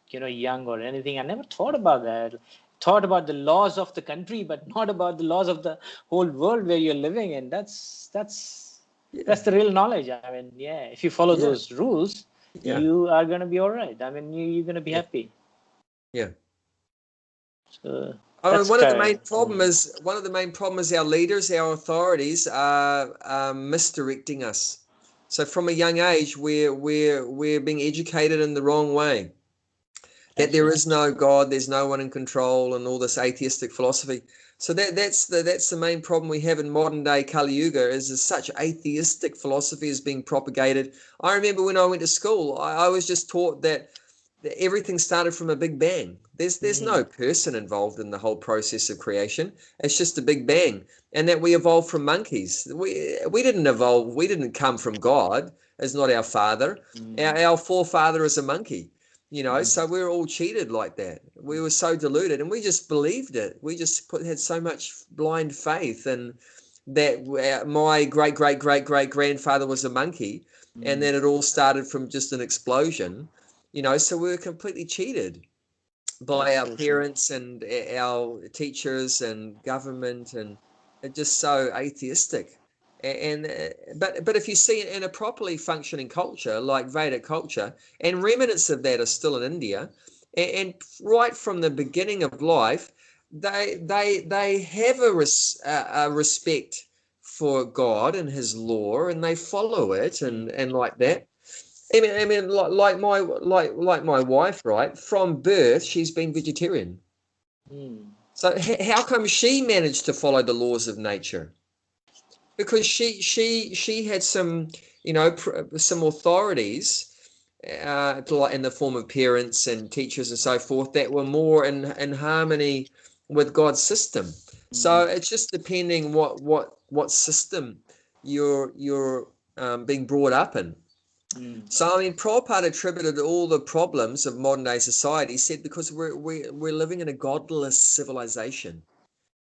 young or anything. I never thought about that. Thought about the laws of the country, but not about the laws of the whole world where you're living in. That's the real knowledge. I mean, if you follow those rules, you are going to be all right. I mean, you're going to be happy. Yeah. So one of the main problem is our leaders, our authorities are misdirecting us. So from a young age, we're being educated in the wrong way. That there is no God, there's no one in control, and all this atheistic philosophy. So that's the main problem we have in modern day Kali Yuga is such atheistic philosophy is being propagated. I remember when I went to school, I was just taught that everything started from a big bang. There's no person involved in the whole process of creation. It's just a big bang, and that we evolved from monkeys. We didn't evolve. We didn't come from God. It's not our father. Our forefather is a monkey. So we were all cheated like that. We were so deluded, and we just believed it. We just had so much blind faith, and that my great grandfather was a monkey, and that it all started from just an explosion, so we were completely cheated by our parents and our teachers and government, and it's just so atheistic. And but if you see it in a properly functioning culture like Vedic culture, and remnants of that are still in India, and right from the beginning of life, they have a respect for God and His law, and they follow it, and like that. I mean, like my wife, right? From birth, she's been vegetarian. So how come she managed to follow the laws of nature? Because she had some, some authorities, in the form of parents and teachers and so forth, that were more in harmony with God's system. So it's just depending what system you're being brought up in. So, I mean, Prabhupada attributed all the problems of modern day society, said, because we're living in a godless civilization.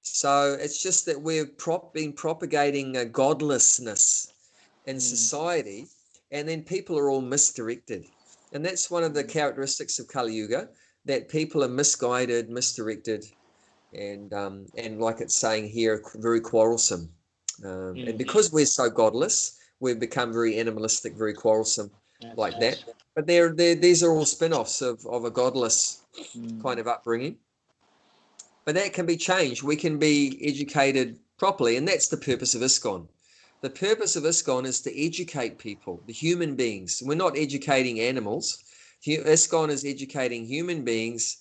So it's just that we're been propagating a godlessness in society, and then people are all misdirected. And that's one of the characteristics of Kali Yuga, that people are misguided, misdirected, and like it's saying here, very quarrelsome. And because we're so godless, we've become very animalistic, very quarrelsome, like that. But these are all spin-offs of a godless kind of upbringing. But that can be changed. We can be educated properly, and that's the purpose of ISKCON. The purpose of ISKCON is to educate people, the human beings. We're not educating animals. ISKCON is educating human beings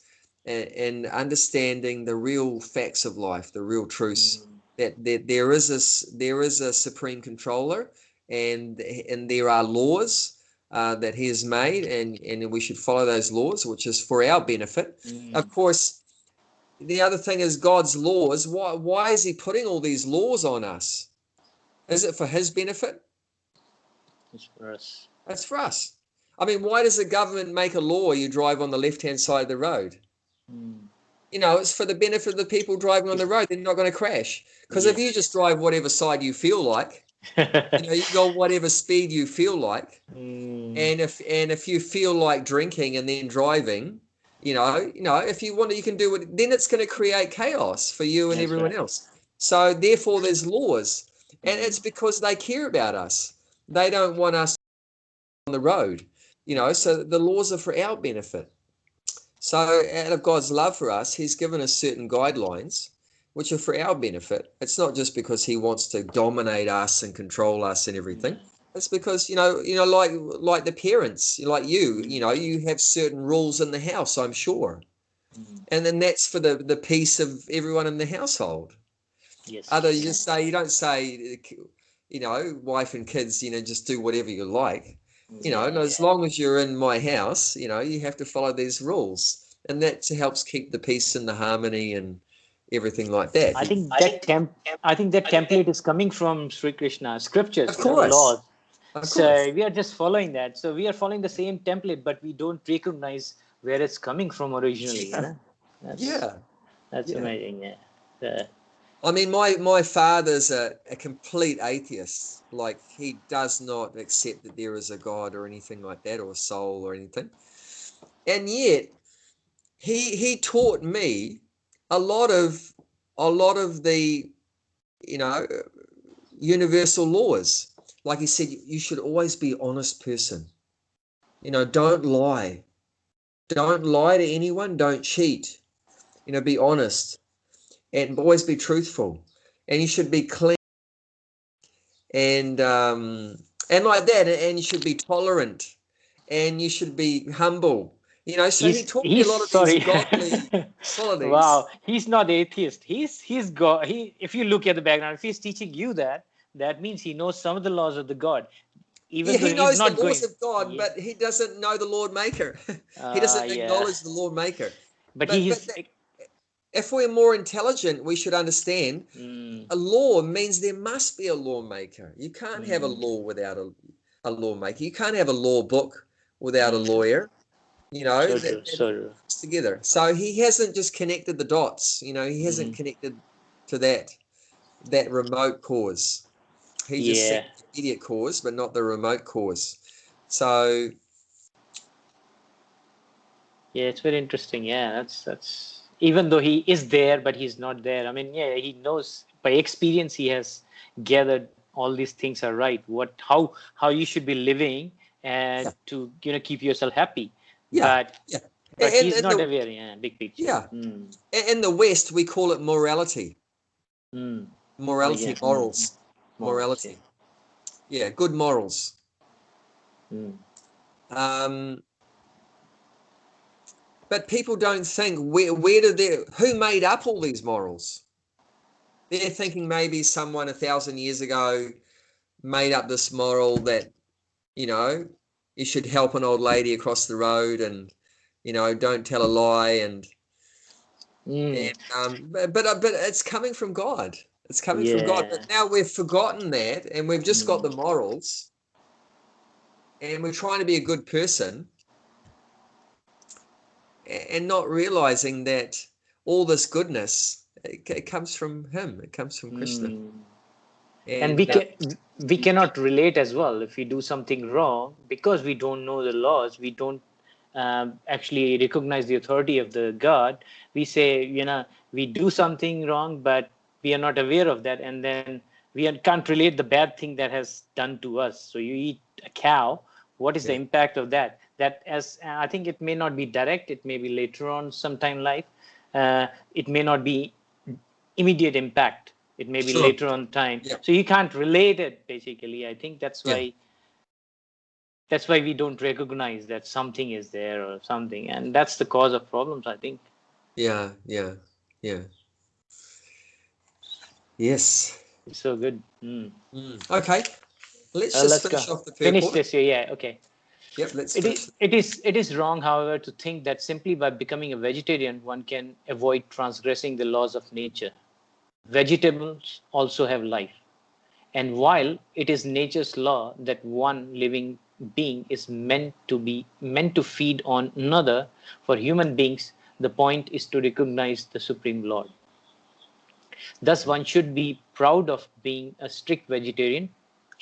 and understanding the real facts of life, the real truths. That there is a supreme controller, and there are laws that He has made, and we should follow those laws, which is for our benefit. Of course, the other thing is God's laws. Why is He putting all these laws on us? Is it for His benefit? It's for us. It's for us. I mean, why does the government make a law you drive on the left-hand side of the road? It's for the benefit of the people driving on the road. They're not going to crash. Because if you just drive whatever side you feel like, you go whatever speed you feel like, and if you feel like drinking and then driving, if you want to, you can do it. Then it's going to create chaos for you and everyone else. So therefore, there's laws, and it's because they care about us. They don't want us on the road, So the laws are for our benefit. So out of God's love for us, He's given us certain guidelines, which are for our benefit. It's not just because He wants to dominate us and control us and everything. It's because, like the parents, like you have certain rules in the house, I'm sure. And then that's for the peace of everyone in the household. Yes. You don't say, wife and kids, just do whatever you like. And as long as you're in my house, you have to follow these rules. And that helps keep the peace and the harmony and everything like that. I think that template is coming from Sri Krishna scriptures, of course. laws. Of So course. we are just following that. So we are following the same template, but we don't recognize where it's coming from originally. That's amazing. I mean, my father's a complete atheist. Like, he does not accept that there is a God or anything like that, or a soul or anything. And yet, he taught me a lot of the universal laws. Like he said, you should always be an honest person. Don't lie. Don't lie to anyone. Don't cheat. Be honest. And always be truthful, and you should be clean, and like that, and you should be tolerant, and you should be humble. So he taught me a lot of these godly qualities. Wow, he's not atheist. He's God. If you look at the background, if he's teaching you that means he knows some of the laws of the God. He knows the laws of God, but he doesn't know the Lord Maker. He doesn't acknowledge the Lord Maker. But if we're more intelligent, we should understand a law means there must be a lawmaker. You can't have a law without a lawmaker. You can't have a law book without a lawyer. It's together. So he hasn't just connected the dots. He hasn't connected to that. that remote cause. He just sees Yeah. the immediate cause, but not the remote cause. So Yeah, it's very interesting. Yeah, that's even though he is there, but he's not there. I mean, yeah, he knows by experience. He has gathered all these things are right. What, how you should be living yeah, and to keep yourself happy. yeah, But yeah. but And, he's and not the aware. Yeah, big picture. yeah, in the West we call it morality, Mm. Oh yeah, morals, morals. Yeah. morality. Yeah, good morals. Mm. Um, but people don't think who made up all these morals? They're thinking maybe someone 1,000 years ago made up this moral that, you know, you should help an old lady across the road and, don't tell a lie Mm. but it's coming from God. It's coming from God. But Yeah. now we've forgotten that and we've just got Mm. the morals and we're trying to be a good person and not realizing that all this goodness, it comes from Him. It comes from Krishna. Mm. And And we cannot relate as well if we do something wrong because we don't know the laws. We don't actually recognize the authority of the God. We say, we do something wrong, but we are not aware of that, and then can't relate the bad thing that has done to us. So you eat a cow. What is the yeah, impact of that? That, as I think, it may not be direct. It may be later on sometime in life. It may not be immediate impact. It may be sure. later on time. Yeah, So you can't relate it, basically. I think yeah, that's why we don't recognize that something is there or something, and that's the cause of problems, I think. yeah, yeah, yeah. Yes. It's so good. Okay. Let's just Let's go finish off the finish purport. this here. Yeah, okay. Yep, let's It is, finish. it is wrong, however, to think that simply by becoming a vegetarian one can avoid transgressing the laws of nature. Vegetables also have life. And while it is nature's law that one living being is meant to feed on another, for human beings, the point is to recognize the Supreme Lord. Thus, one should be proud of being a strict vegetarian.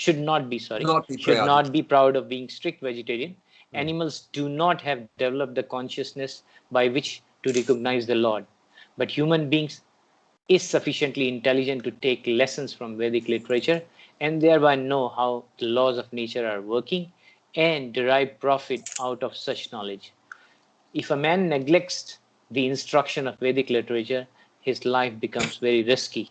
Not be Should proud. not be proud of being strict vegetarian. Mm. Animals do not have developed the consciousness by which to recognize the Lord, but human beings is sufficiently intelligent to take lessons from Vedic literature and thereby know how the laws of nature are working and derive profit out of such knowledge. If a man neglects the instruction of Vedic literature, his life becomes very risky.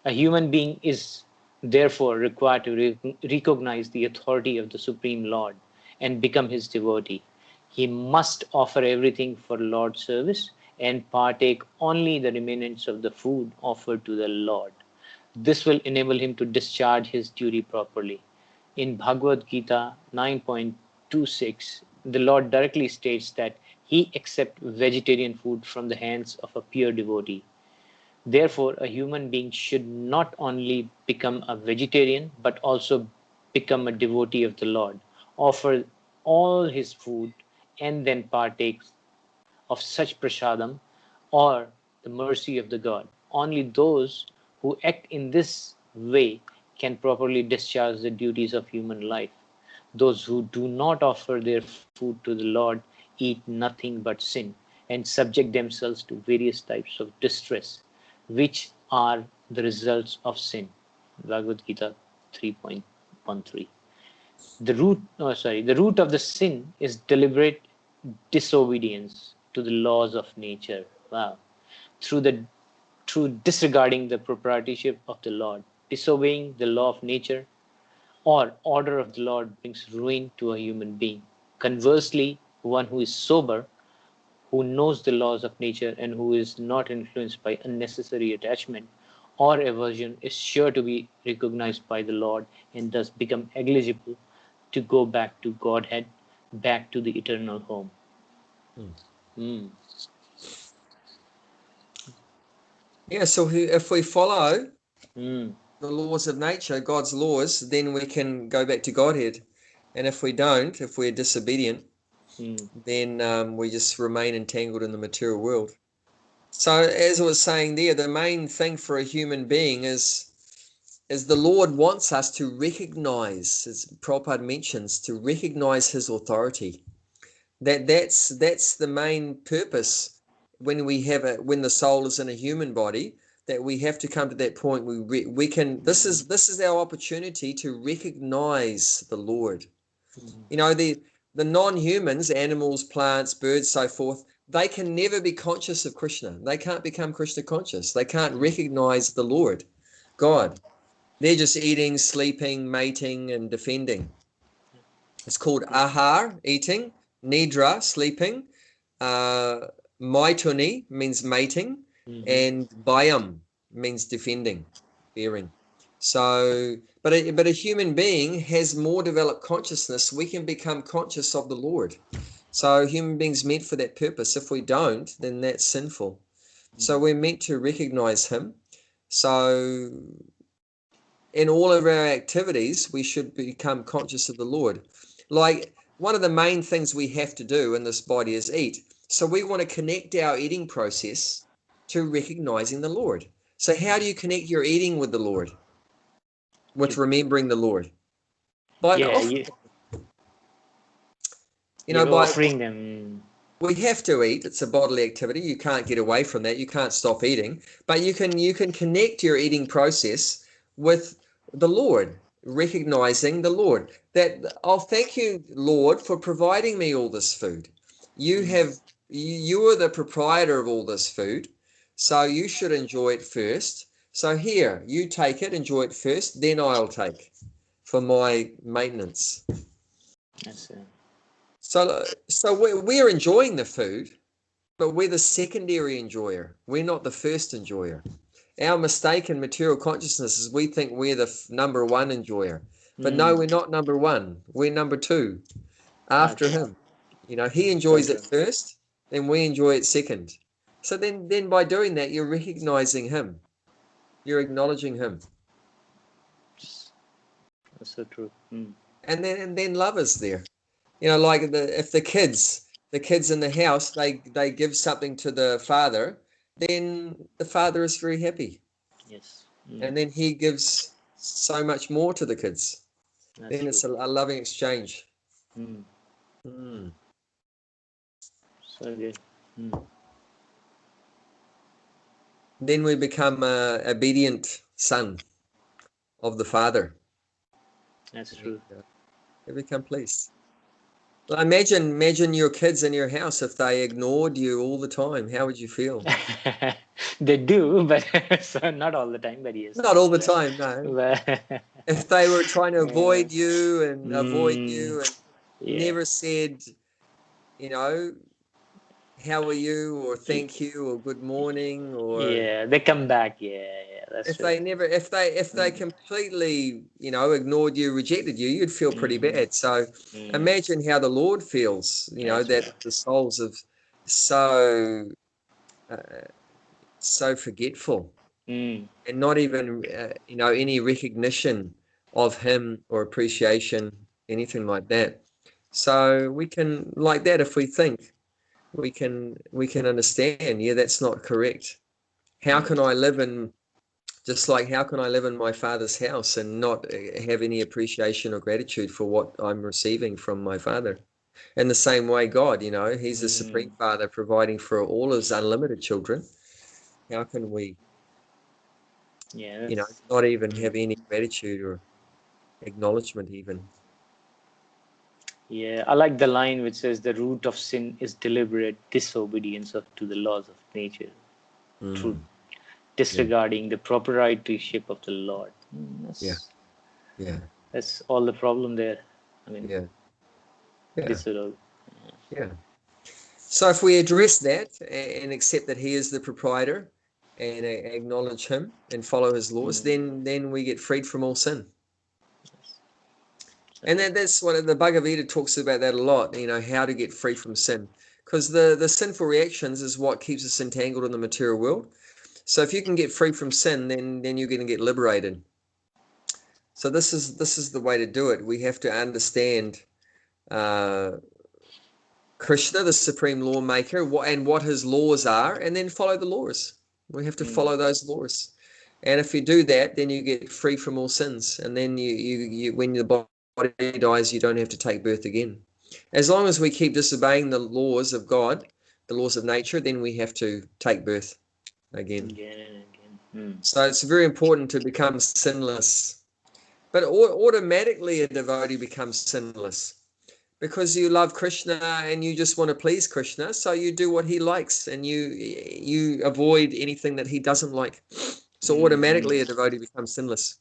A human being is therefore required to recognize the authority of the Supreme Lord and become his devotee. He must offer everything for Lord's service and partake only the remnants of the food offered to the Lord. This will enable him to discharge his duty properly. In Bhagavad Gita 9.26, the Lord directly states that he accepts vegetarian food from the hands of a pure devotee. Therefore, a human being should not only become a vegetarian but also become a devotee of the Lord, offer all his food, and then partake of such prasadam or the mercy of the God. Only those who act in this way can properly discharge the duties of human life. Those who do not offer their food to the Lord eat nothing but sin and subject themselves to various types of distress, which are the results of sin. Bhagavad Gita 3.13. The root of the sin is deliberate disobedience to the laws of nature. Wow. Through the through disregarding the proprietorship of the Lord, disobeying the law of nature or order of the Lord brings ruin to a human being. Conversely, one who is sober, who knows the laws of nature and who is not influenced by unnecessary attachment or aversion is sure to be recognized by the Lord and thus become eligible to go back to Godhead, back to the eternal home. Mm. Mm. Yeah, so if we follow Mm. the laws of nature, God's laws, then we can go back to Godhead. And if we don't, if we're disobedient, Mm. then we just remain entangled in the material world. So, as I was saying there, the main thing for a human being is is the Lord wants us to recognize, as Prabhupada mentions, to recognize his authority. That's the main purpose when when the soul is in a human body, that we have to come to that point we can, this is our opportunity to recognize the Lord. You know, the non-humans, animals, plants, birds, so forth, they can never be conscious of Krishna. They can't become Krishna conscious. They can't recognize the Lord, God. They're just eating, sleeping, mating, and defending. It's called ahar, eating, nidra, sleeping, maituni means mating, and bayam means defending, bearing. So, but a human being has more developed consciousness. We can become conscious of the Lord. So human beings meant for that purpose. If we don't, then that's sinful. So we're meant to recognize him. So in all of our activities, we should become conscious of the Lord. Like, one of the main things we have to do in this body is eat. So we want to connect our eating process to recognizing the Lord. So how do you connect your eating with the Lord? With remembering the Lord. By offering them. We have to eat. It's a bodily activity. You can't get away from that. You can't stop eating. But you can connect your eating process with the Lord, recognizing the Lord. That, oh, thank you, Lord, for providing me all this food. You are the proprietor of all this food, so you should enjoy it first. So here, you take it, enjoy it first, then I'll take for my maintenance. That's it. So we're enjoying the food, but we're the secondary enjoyer. We're not the first enjoyer. Our mistake in material consciousness is we think we're the number one enjoyer. But no, we're not number one. We're number two after him. You know, he enjoys it first, then we enjoy it second. So then by doing that, you're recognizing him. You're acknowledging him. That's so true. And then love is there. You know, like if the kids in the house, they give something to the father, then the father is very happy. Yes. And then he gives so much more to the kids. Then it's a loving exchange. So good. Then we become an obedient son of the father. That's true. They become pleased. Well, imagine your kids in your house, if they ignored you all the time, how would you feel? They do, but so not all the time, but yes. Not all the time, no. If they were trying to avoid you and never said, you know, how are you, or thank you, or good morning, or they come back. That's true. If they completely, you know, ignored you, rejected you, you'd feel pretty bad. So imagine how the Lord feels, you know, that the souls of so forgetful and not even you know, any recognition of him or appreciation, anything like that. So we can, like that, if we think, we can understand, that's not correct. How can I live in, just like, how can I live in my father's house and not have any appreciation or gratitude for what I'm receiving from my father? In the same way, God, you know, he's the Supreme Father, providing for all his unlimited children. How can we, you know, not even have any gratitude or acknowledgement even? Yeah, I like the line which says the root of sin is deliberate disobedience to the laws of nature, through disregarding the proprietorship of the Lord. That's all the problem there. I mean, So if we address that and accept that he is the proprietor and acknowledge him and follow his laws, then we get freed from all sin. And that's what the Bhagavad Gita talks about, that a lot, you know, how to get free from sin. Because the sinful reactions is what keeps us entangled in the material world. So if you can get free from sin, then you're going to get liberated. So this is the way to do it. We have to understand Krishna, the supreme lawmaker, and what his laws are, and then follow the laws. We have to follow those laws. And if you do that, then you get free from all sins. And then you when the body dies, you don't have to take birth again. As long as we keep disobeying the laws of God, the laws of nature, then we have to take birth again. So it's very important to become sinless. But automatically a devotee becomes sinless because you love Krishna and you just want to please Krishna. So you do what he likes and you avoid anything that he doesn't like. So automatically a devotee becomes sinless.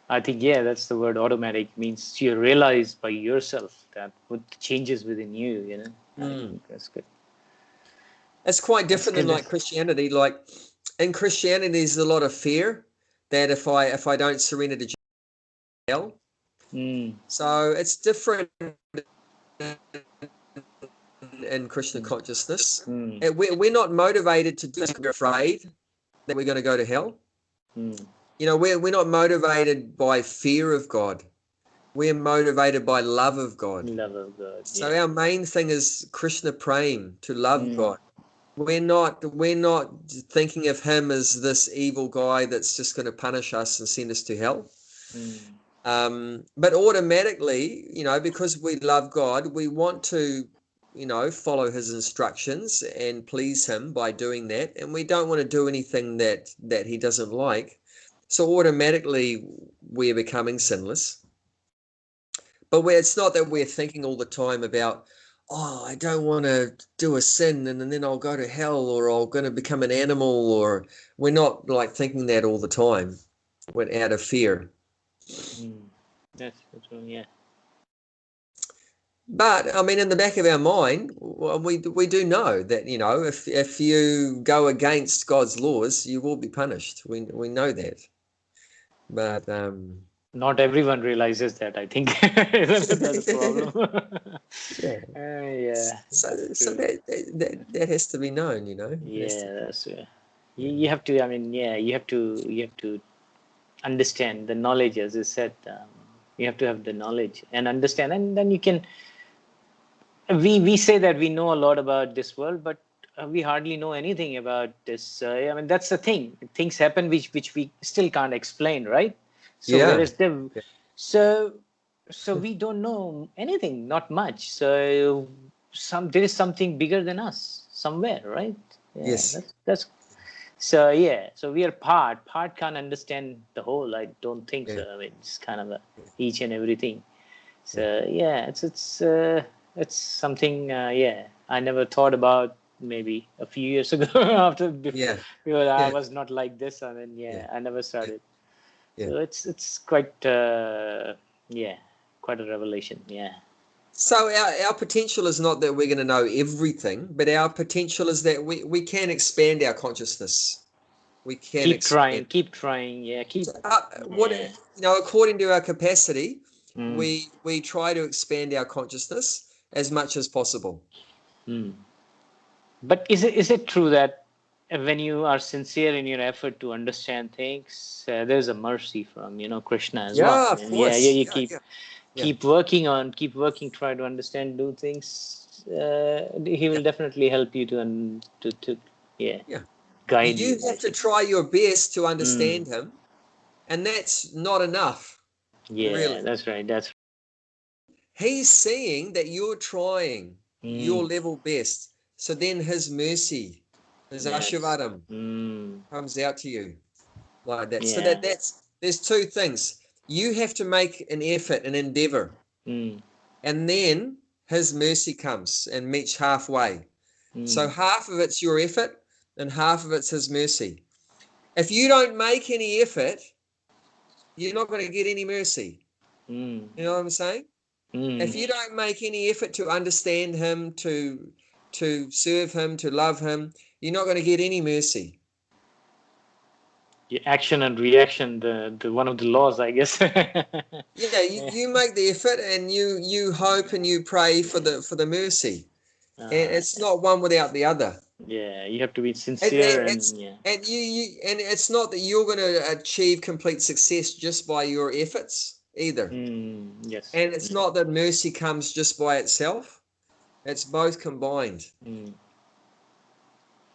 I think, yeah, that's the word. Automatic means you realize by yourself that what changes within you, you know. I think that's good. It's quite different than like Christianity. Like in Christianity, there's a lot of fear that if I don't surrender to hell. So it's different in Krishna consciousness. We're not motivated to do it. We're afraid that we're going to go to hell. You know, we're not motivated by fear of God. We're motivated by love of God. Love of God. So our main thing is Krishna praying, to love God. We're not thinking of him as this evil guy that's just going to punish us and send us to hell. But automatically, you know, because we love God, we want to, you know, follow his instructions and please him by doing that. And we don't want to do anything that he doesn't like. So automatically we're becoming sinless. But it's not that we're thinking all the time about, oh, I don't want to do a sin and then I'll go to hell or I'm going to become an animal, or we're not like thinking that all the time. We're out of fear. That's true, yeah. But I mean, in the back of our mind, we do know that, you know, if you go against God's laws, you will be punished. We know that. But not everyone realizes that, I think. That's a problem. Yeah. So that has to be known, you know. Yeah, that's you have to. I mean, yeah, you have to understand the knowledge, as I said. You have to have the knowledge and understand, and then you can. We say that we know a lot about this world, but we hardly know anything about this. I mean, that's the thing. Things happen which we still can't explain, right? So whereas so we don't know anything, not much. So there is something bigger than us somewhere, right? Yeah, yes. That's so yeah. So we are part can't understand the whole. I don't think so. I mean, it's kind of each and everything. So yeah, it's something. I never thought about maybe a few years ago because I was not like this. I mean, I never started. So it's quite quite a revelation. Yeah. So our potential is not that we're going to know everything, but our potential is that we can expand our consciousness. We can keep trying. Yeah, you know, according to our capacity, we try to expand our consciousness as much as possible. But is it true that when you are sincere in your effort to understand things, there's a mercy from Krishna as well? Of course. You keep working, try to understand, do things. He will definitely help you to guide you. You have to try your best to understand him, and that's not enough. Yeah, really. That's right. He's seeing that you're trying your level best. So then his mercy, his ashivadam comes out to you like that. So there's two things. You have to make an effort, an endeavor. And then his mercy comes and meets halfway. So half of it's your effort and half of it's his mercy. If you don't make any effort, you're not going to get any mercy. You know what I'm saying? If you don't make any effort to understand him, to serve him, to love him, you're not going to get any mercy. Action and reaction, the one of the laws, I guess. You make the effort and you hope and you pray for the mercy. And it's not one without the other. Yeah, you have to be sincere and it's not that you're going to achieve complete success just by your efforts either. Yes. And it's not that mercy comes just by itself. It's both combined.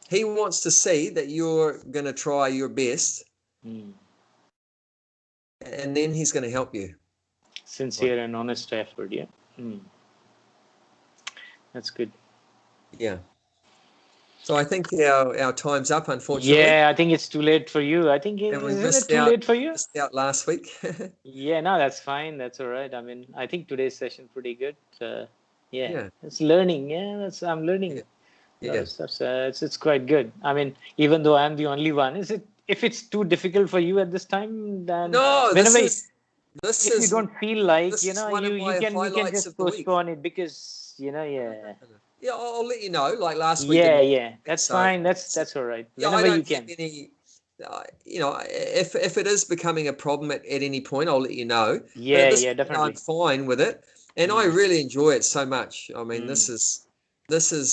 He wants to see that you're going to try your best, Mm. and then he's going to help you. Sincere and honest effort. Yeah. Mm. That's good. Yeah. So I think our time's up, unfortunately. Yeah, I think it's too late for you. I think And we isn't it too late for you? missed out last week. Yeah, no, that's fine. That's all right. I mean, I think today's session pretty good. Yeah, Yeah. it's learning. Yeah, I'm learning Yeah. a lot Yeah. of stuff. So it's quite good. I mean, even though I'm the only one, is it? If it's too difficult for you at this time, then No, whenever this if you is don't feel like, this is one you of my you can highlights just of the week. postpone it because No, yeah. no. Yeah, I'll let you know. Like last week Yeah, didn't yeah, work, that's so fine. That's all right. yeah, I Whenever you don't have can. any. If it is becoming a problem at any point, I'll let you know. But at Yeah, this yeah, point, I'm definitely. fine with it, and I Mm, really enjoy it so much. I mean, mm. this is Amrit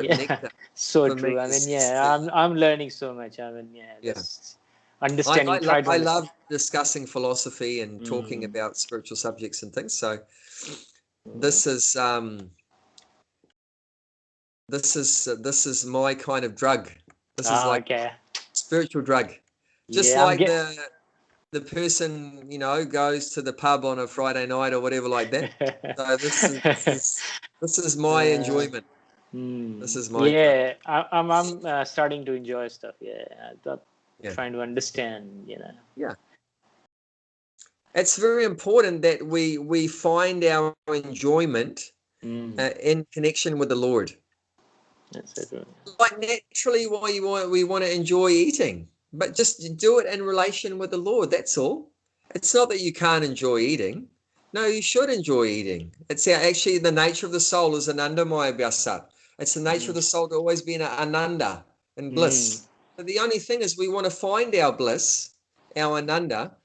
Yeah, nectar so for me. true. I mean, Is yeah, I'm learning so much. I mean, yeah, yeah. just understanding. Try to I understand. love discussing philosophy and talking Mm, about spiritual subjects and things. So yeah. this is this is my kind of drug. This is Ah, like okay. spiritual drug. Just Yeah, I'm like get. the person, goes to the pub on a Friday night or whatever like that. So this is my uh, enjoyment. This mm, is my drug. yeah, I'm starting to enjoy stuff. Yeah, I thought Yeah. trying to understand. Yeah. It's very important that we find our enjoyment Mm, in connection with the Lord. that's it. Like naturally, we want to enjoy eating, but just do it in relation with the Lord. That's all. It's not that you can't enjoy eating. No, you should enjoy eating. It's actually the nature of the soul is ananda maya vyasa. It's the nature of Mm, the soul to always be in ananda and mm. bliss. But the only thing is we want to find our bliss, our ananda,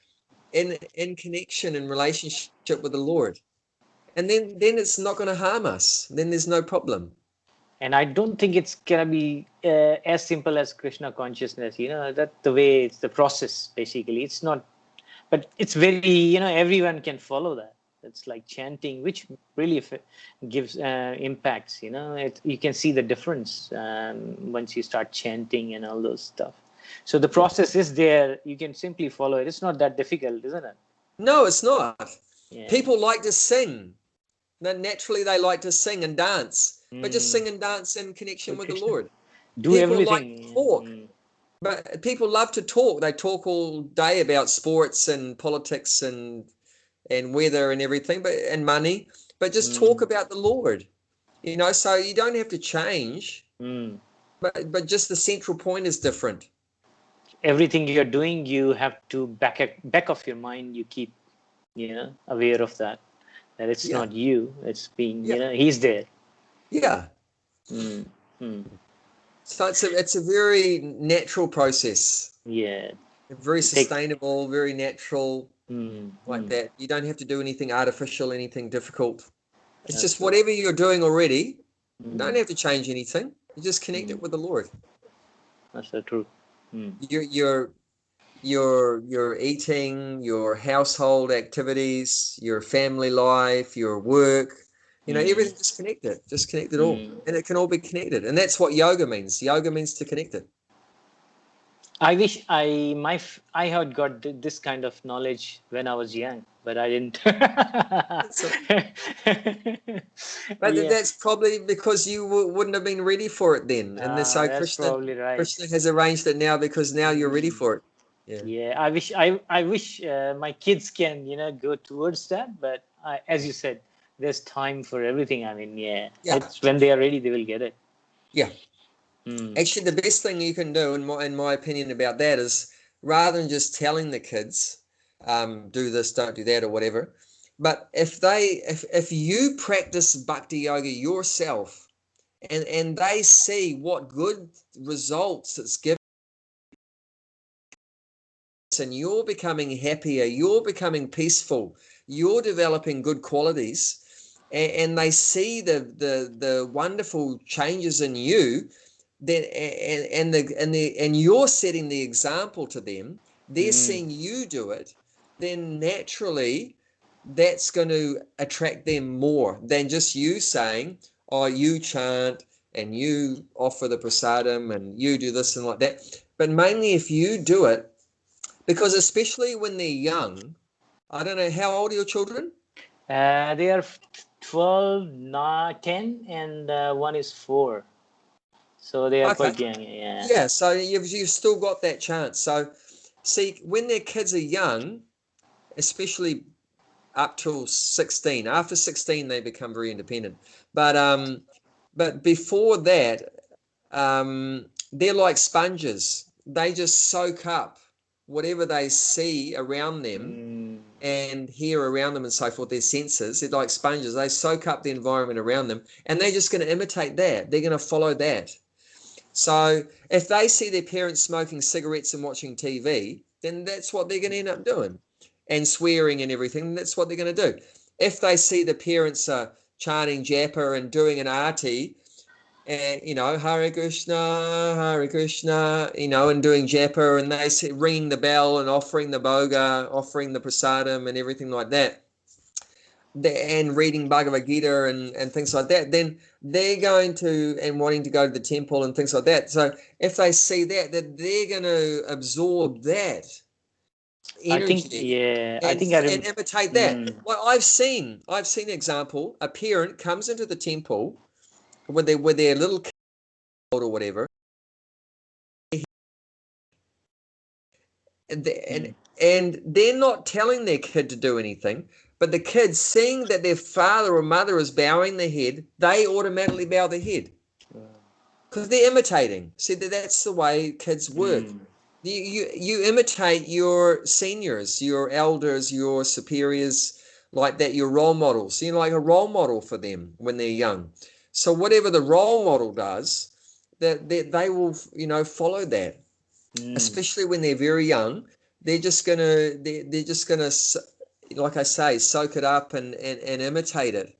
in connection and relationship with the Lord. And then it's not going to harm us. Then there's no problem. And I don't think it's gonna be as simple as Krishna consciousness. That the way it's the process. Basically, it's not. But it's very. Everyone can follow that. It's like chanting, which really gives impacts. You can see the difference once you start chanting and all those stuff. So the Yeah. process is there. You can simply follow it. It's not that difficult, isn't it? No, it's not. Yeah. People like to sing. Then naturally they like to sing and dance, but just Mm. sing and dance in connection With with the Krishna, Lord. do People like to everything. talk, Mm. but people love to talk. They talk all day about sports and politics and weather and everything, and money, but just talk Mm. about the Lord. So you don't have to change, Mm. but just the central point is different. Everything you're doing, you have to back of your mind. You keep, aware of that it's Yeah, not you. It's being, yeah, he's there. yeah. Mm. Mm. So it's a very natural process, Yeah. very Take. sustainable, very natural. Mm. Like Mm. that. You don't have to do anything artificial, anything difficult. It's That's just true. whatever you're doing already. You don't Mm. have to change anything. You just connect Mm. it with the Lord. That's so true. Mm. Your eating, your household activities, your family life, your work, Mm. everything just connect it. Just connect it all. Mm. And it can all be connected. And that's what yoga means. Yoga means to connect it. I wish I had got this kind of knowledge when I was young, but I didn't. So, but Yeah. that's probably because you wouldn't have been ready for it then. And then so That's Krishna probably right. Krishna has arranged it now because now you're ready Mm. for it. Yeah. Yeah, I wish my kids can go towards that, but as you said, there's time for everything. I mean, yeah, Yeah. it's when they are ready, they will get it. Yeah. Mm. Actually, the best thing you can do, in my opinion, about that is rather than just telling the kids, do this, don't do that, or whatever. But if you practice bhakti yoga yourself and they see what good results it's given, and you're becoming happier, you're becoming peaceful, you're developing good qualities, and they see the wonderful changes in you, then and you're setting the example to them, they're Mm. seeing you do it, then naturally that's going to attract them more than just you saying, oh, you chant, and you offer the prasadam and you do this and like that. But mainly if you do it, because especially when they're young, I don't know, how old are your children? They are 12, 10, and one is 4. So they are Okay. quite young. Yeah. Yeah, so you've still got that chance. So see, when their kids are young, especially up till 16, after 16 they become very independent. But before that, they're like sponges. They just soak up whatever they see around them and hear around them and so forth, their senses. They're like sponges. They soak up the environment around them, and they're just going to imitate that. They're going to follow that. So if they see their parents smoking cigarettes and watching TV, then that's what they're going to end up doing, and swearing and everything. That's what they're going to do. If they see the parents are chanting japa and doing an arti, and Hare Krishna, and doing japa, and they see ringing the bell and offering the boga, offering the prasadam and everything like that, and reading Bhagavad Gita and things like that, then they're going to and wanting to go to the temple and things like that. So if they see that they're going to absorb that energy I and think imitate that. Well, I've seen an example. A parent comes into the temple with their little kid or whatever, and they're not telling their kid to do anything. But the kids, seeing that their father or mother is bowing their head, they automatically bow their head because they're imitating. See, that's the way kids work. You imitate your seniors, your elders, your superiors, like that, your role models. You're like a role model for them when they're young. So whatever the role model does, that they will, follow that. Especially when they're very young, they're just gonna, like I say, soak it up and imitate it.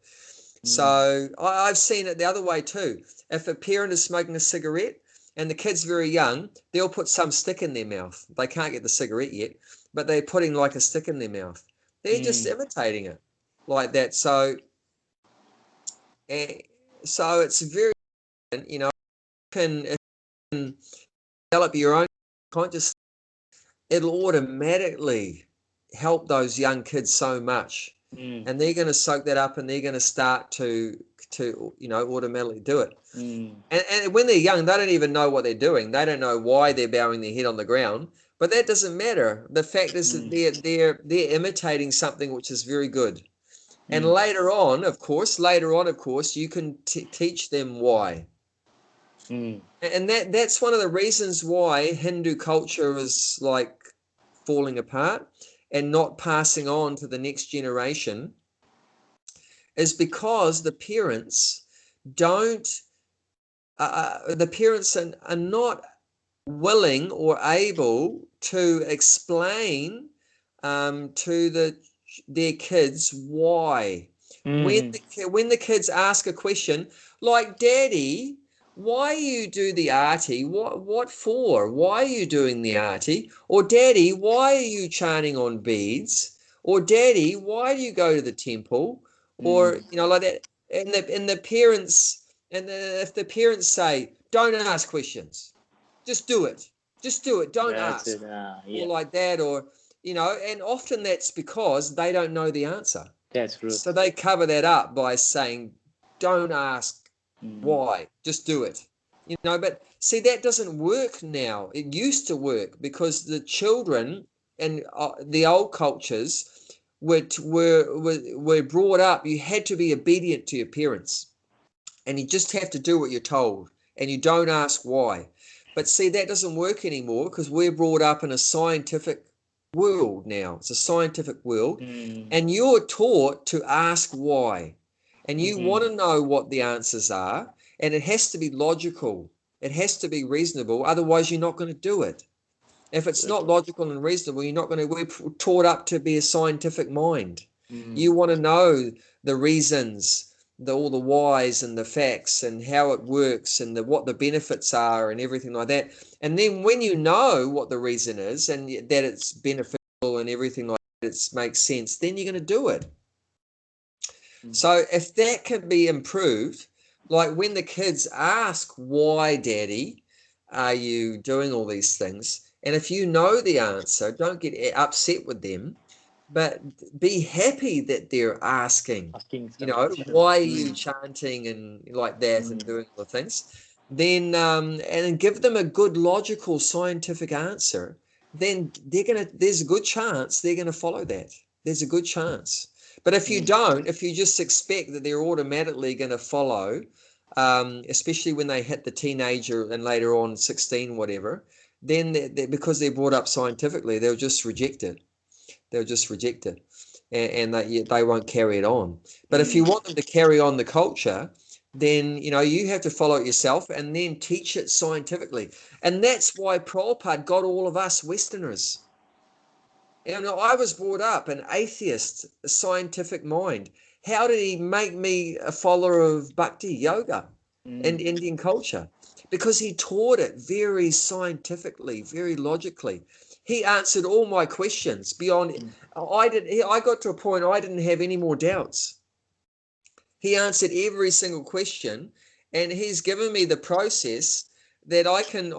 So I've seen it the other way too. If a parent is smoking a cigarette and the kid's very young, they'll put some stick in their mouth. They can't get the cigarette yet, but they're putting like a stick in their mouth. They're just imitating it like that. So it's very, you can develop your own consciousness. It'll automatically help those young kids so much, and they're going to soak that up, and they're going to start to automatically do it. And when they're young, they don't even know what they're doing. They don't know why they're bowing their head on the ground, but that doesn't matter. The fact is that they're imitating something which is very good. And later on, of course, you can teach them why. And that's one of the reasons why Hindu culture is like falling apart and not passing on to the next generation, is because the parents are not willing or able to explain to their kids why. When the kids ask a question like, "Daddy, why you do the arti? What for? Why are you doing the arti?" Or, "Daddy, why are you chanting on beads?" Or, "Daddy, why do you go to the temple?" Or like that. And the parents, if the parents say, "Don't ask questions, just do it, don't That's ask," it. Yeah. or like that, or and often that's because they don't know the answer. That's true. So they cover that up by saying, "Don't ask why, just do it." But see, that doesn't work now. It used to work because the children and the old cultures were brought up. You had to be obedient to your parents, and you just have to do what you're told, and you don't ask why. But see, that doesn't work anymore because we're brought up in a scientific world now. It's a scientific world, and you're taught to ask why, and you want to know what the answers are, and it has to be logical. It has to be reasonable. Otherwise, you're not going to do it. If it's not logical and reasonable, you're not going to. We're taught up to be a scientific mind. You want to know the reasons, all the whys and the facts and how it works and what the benefits are and everything like that. And then when you know what the reason is and that it's beneficial and everything like that, it makes sense, then you're going to do it. So if that can be improved, like when the kids ask, why, Daddy, are you doing all these things? And if you know the answer, don't get upset with them, but be happy that they're asking, Asking you some know, questions. why are you chanting and like that and doing all the things? Then, and give them a good, logical, scientific answer. Then there's a good chance they're gonna follow that. There's a good chance. But if you don't, if you just expect that they're automatically going to follow, especially when they hit the teenager and later on 16, whatever, then because they're brought up scientifically, they'll just reject it. They'll just reject it, and they won't carry it on. But if you want them to carry on the culture, then you have to follow it yourself and then teach it scientifically. And that's why Prabhupada got all of us Westerners. I was brought up an atheist, a scientific mind. How did he make me a follower of Bhakti yoga and Indian culture? Because he taught it very scientifically, very logically. He answered all my questions beyond. I got to a point I didn't have any more doubts. He answered every single question, and he's given me the process that I can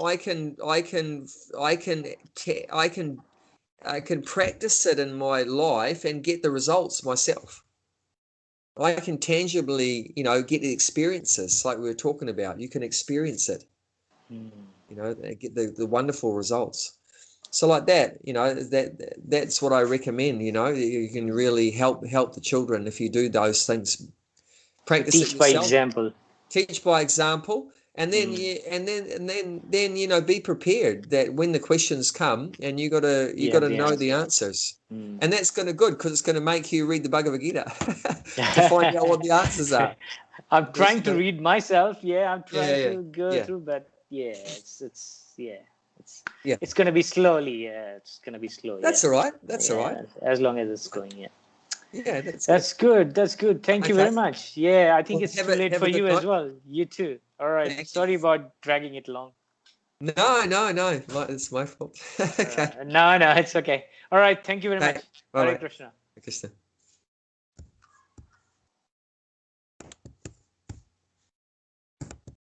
practice it in my life and get the results myself. I can tangibly, get the experiences like we were talking about. You can experience it, get the wonderful results. So like that, that's what I recommend. You can really help the children if you do those things. Practice it Teach by yourself. example. Teach by example. And then be prepared that when the questions come, and you gotta know the answers, and that's gonna good because it's gonna make you read the Bhagavad Gita to find out what the answers are. I'm trying to read myself. Yeah, I'm trying to go yeah. through, but it's gonna be slowly. Yeah, it's gonna be slow. That's all right. That's all right. As long as it's going. Yeah. Yeah, That's good. That's good. Thank you very much. Yeah, I think it's too late for you as well. You too. All right. Sorry about dragging it long. No. It's my fault. Okay. No, it's okay. All right. Thank you very much. Hare Krishna. Krishna.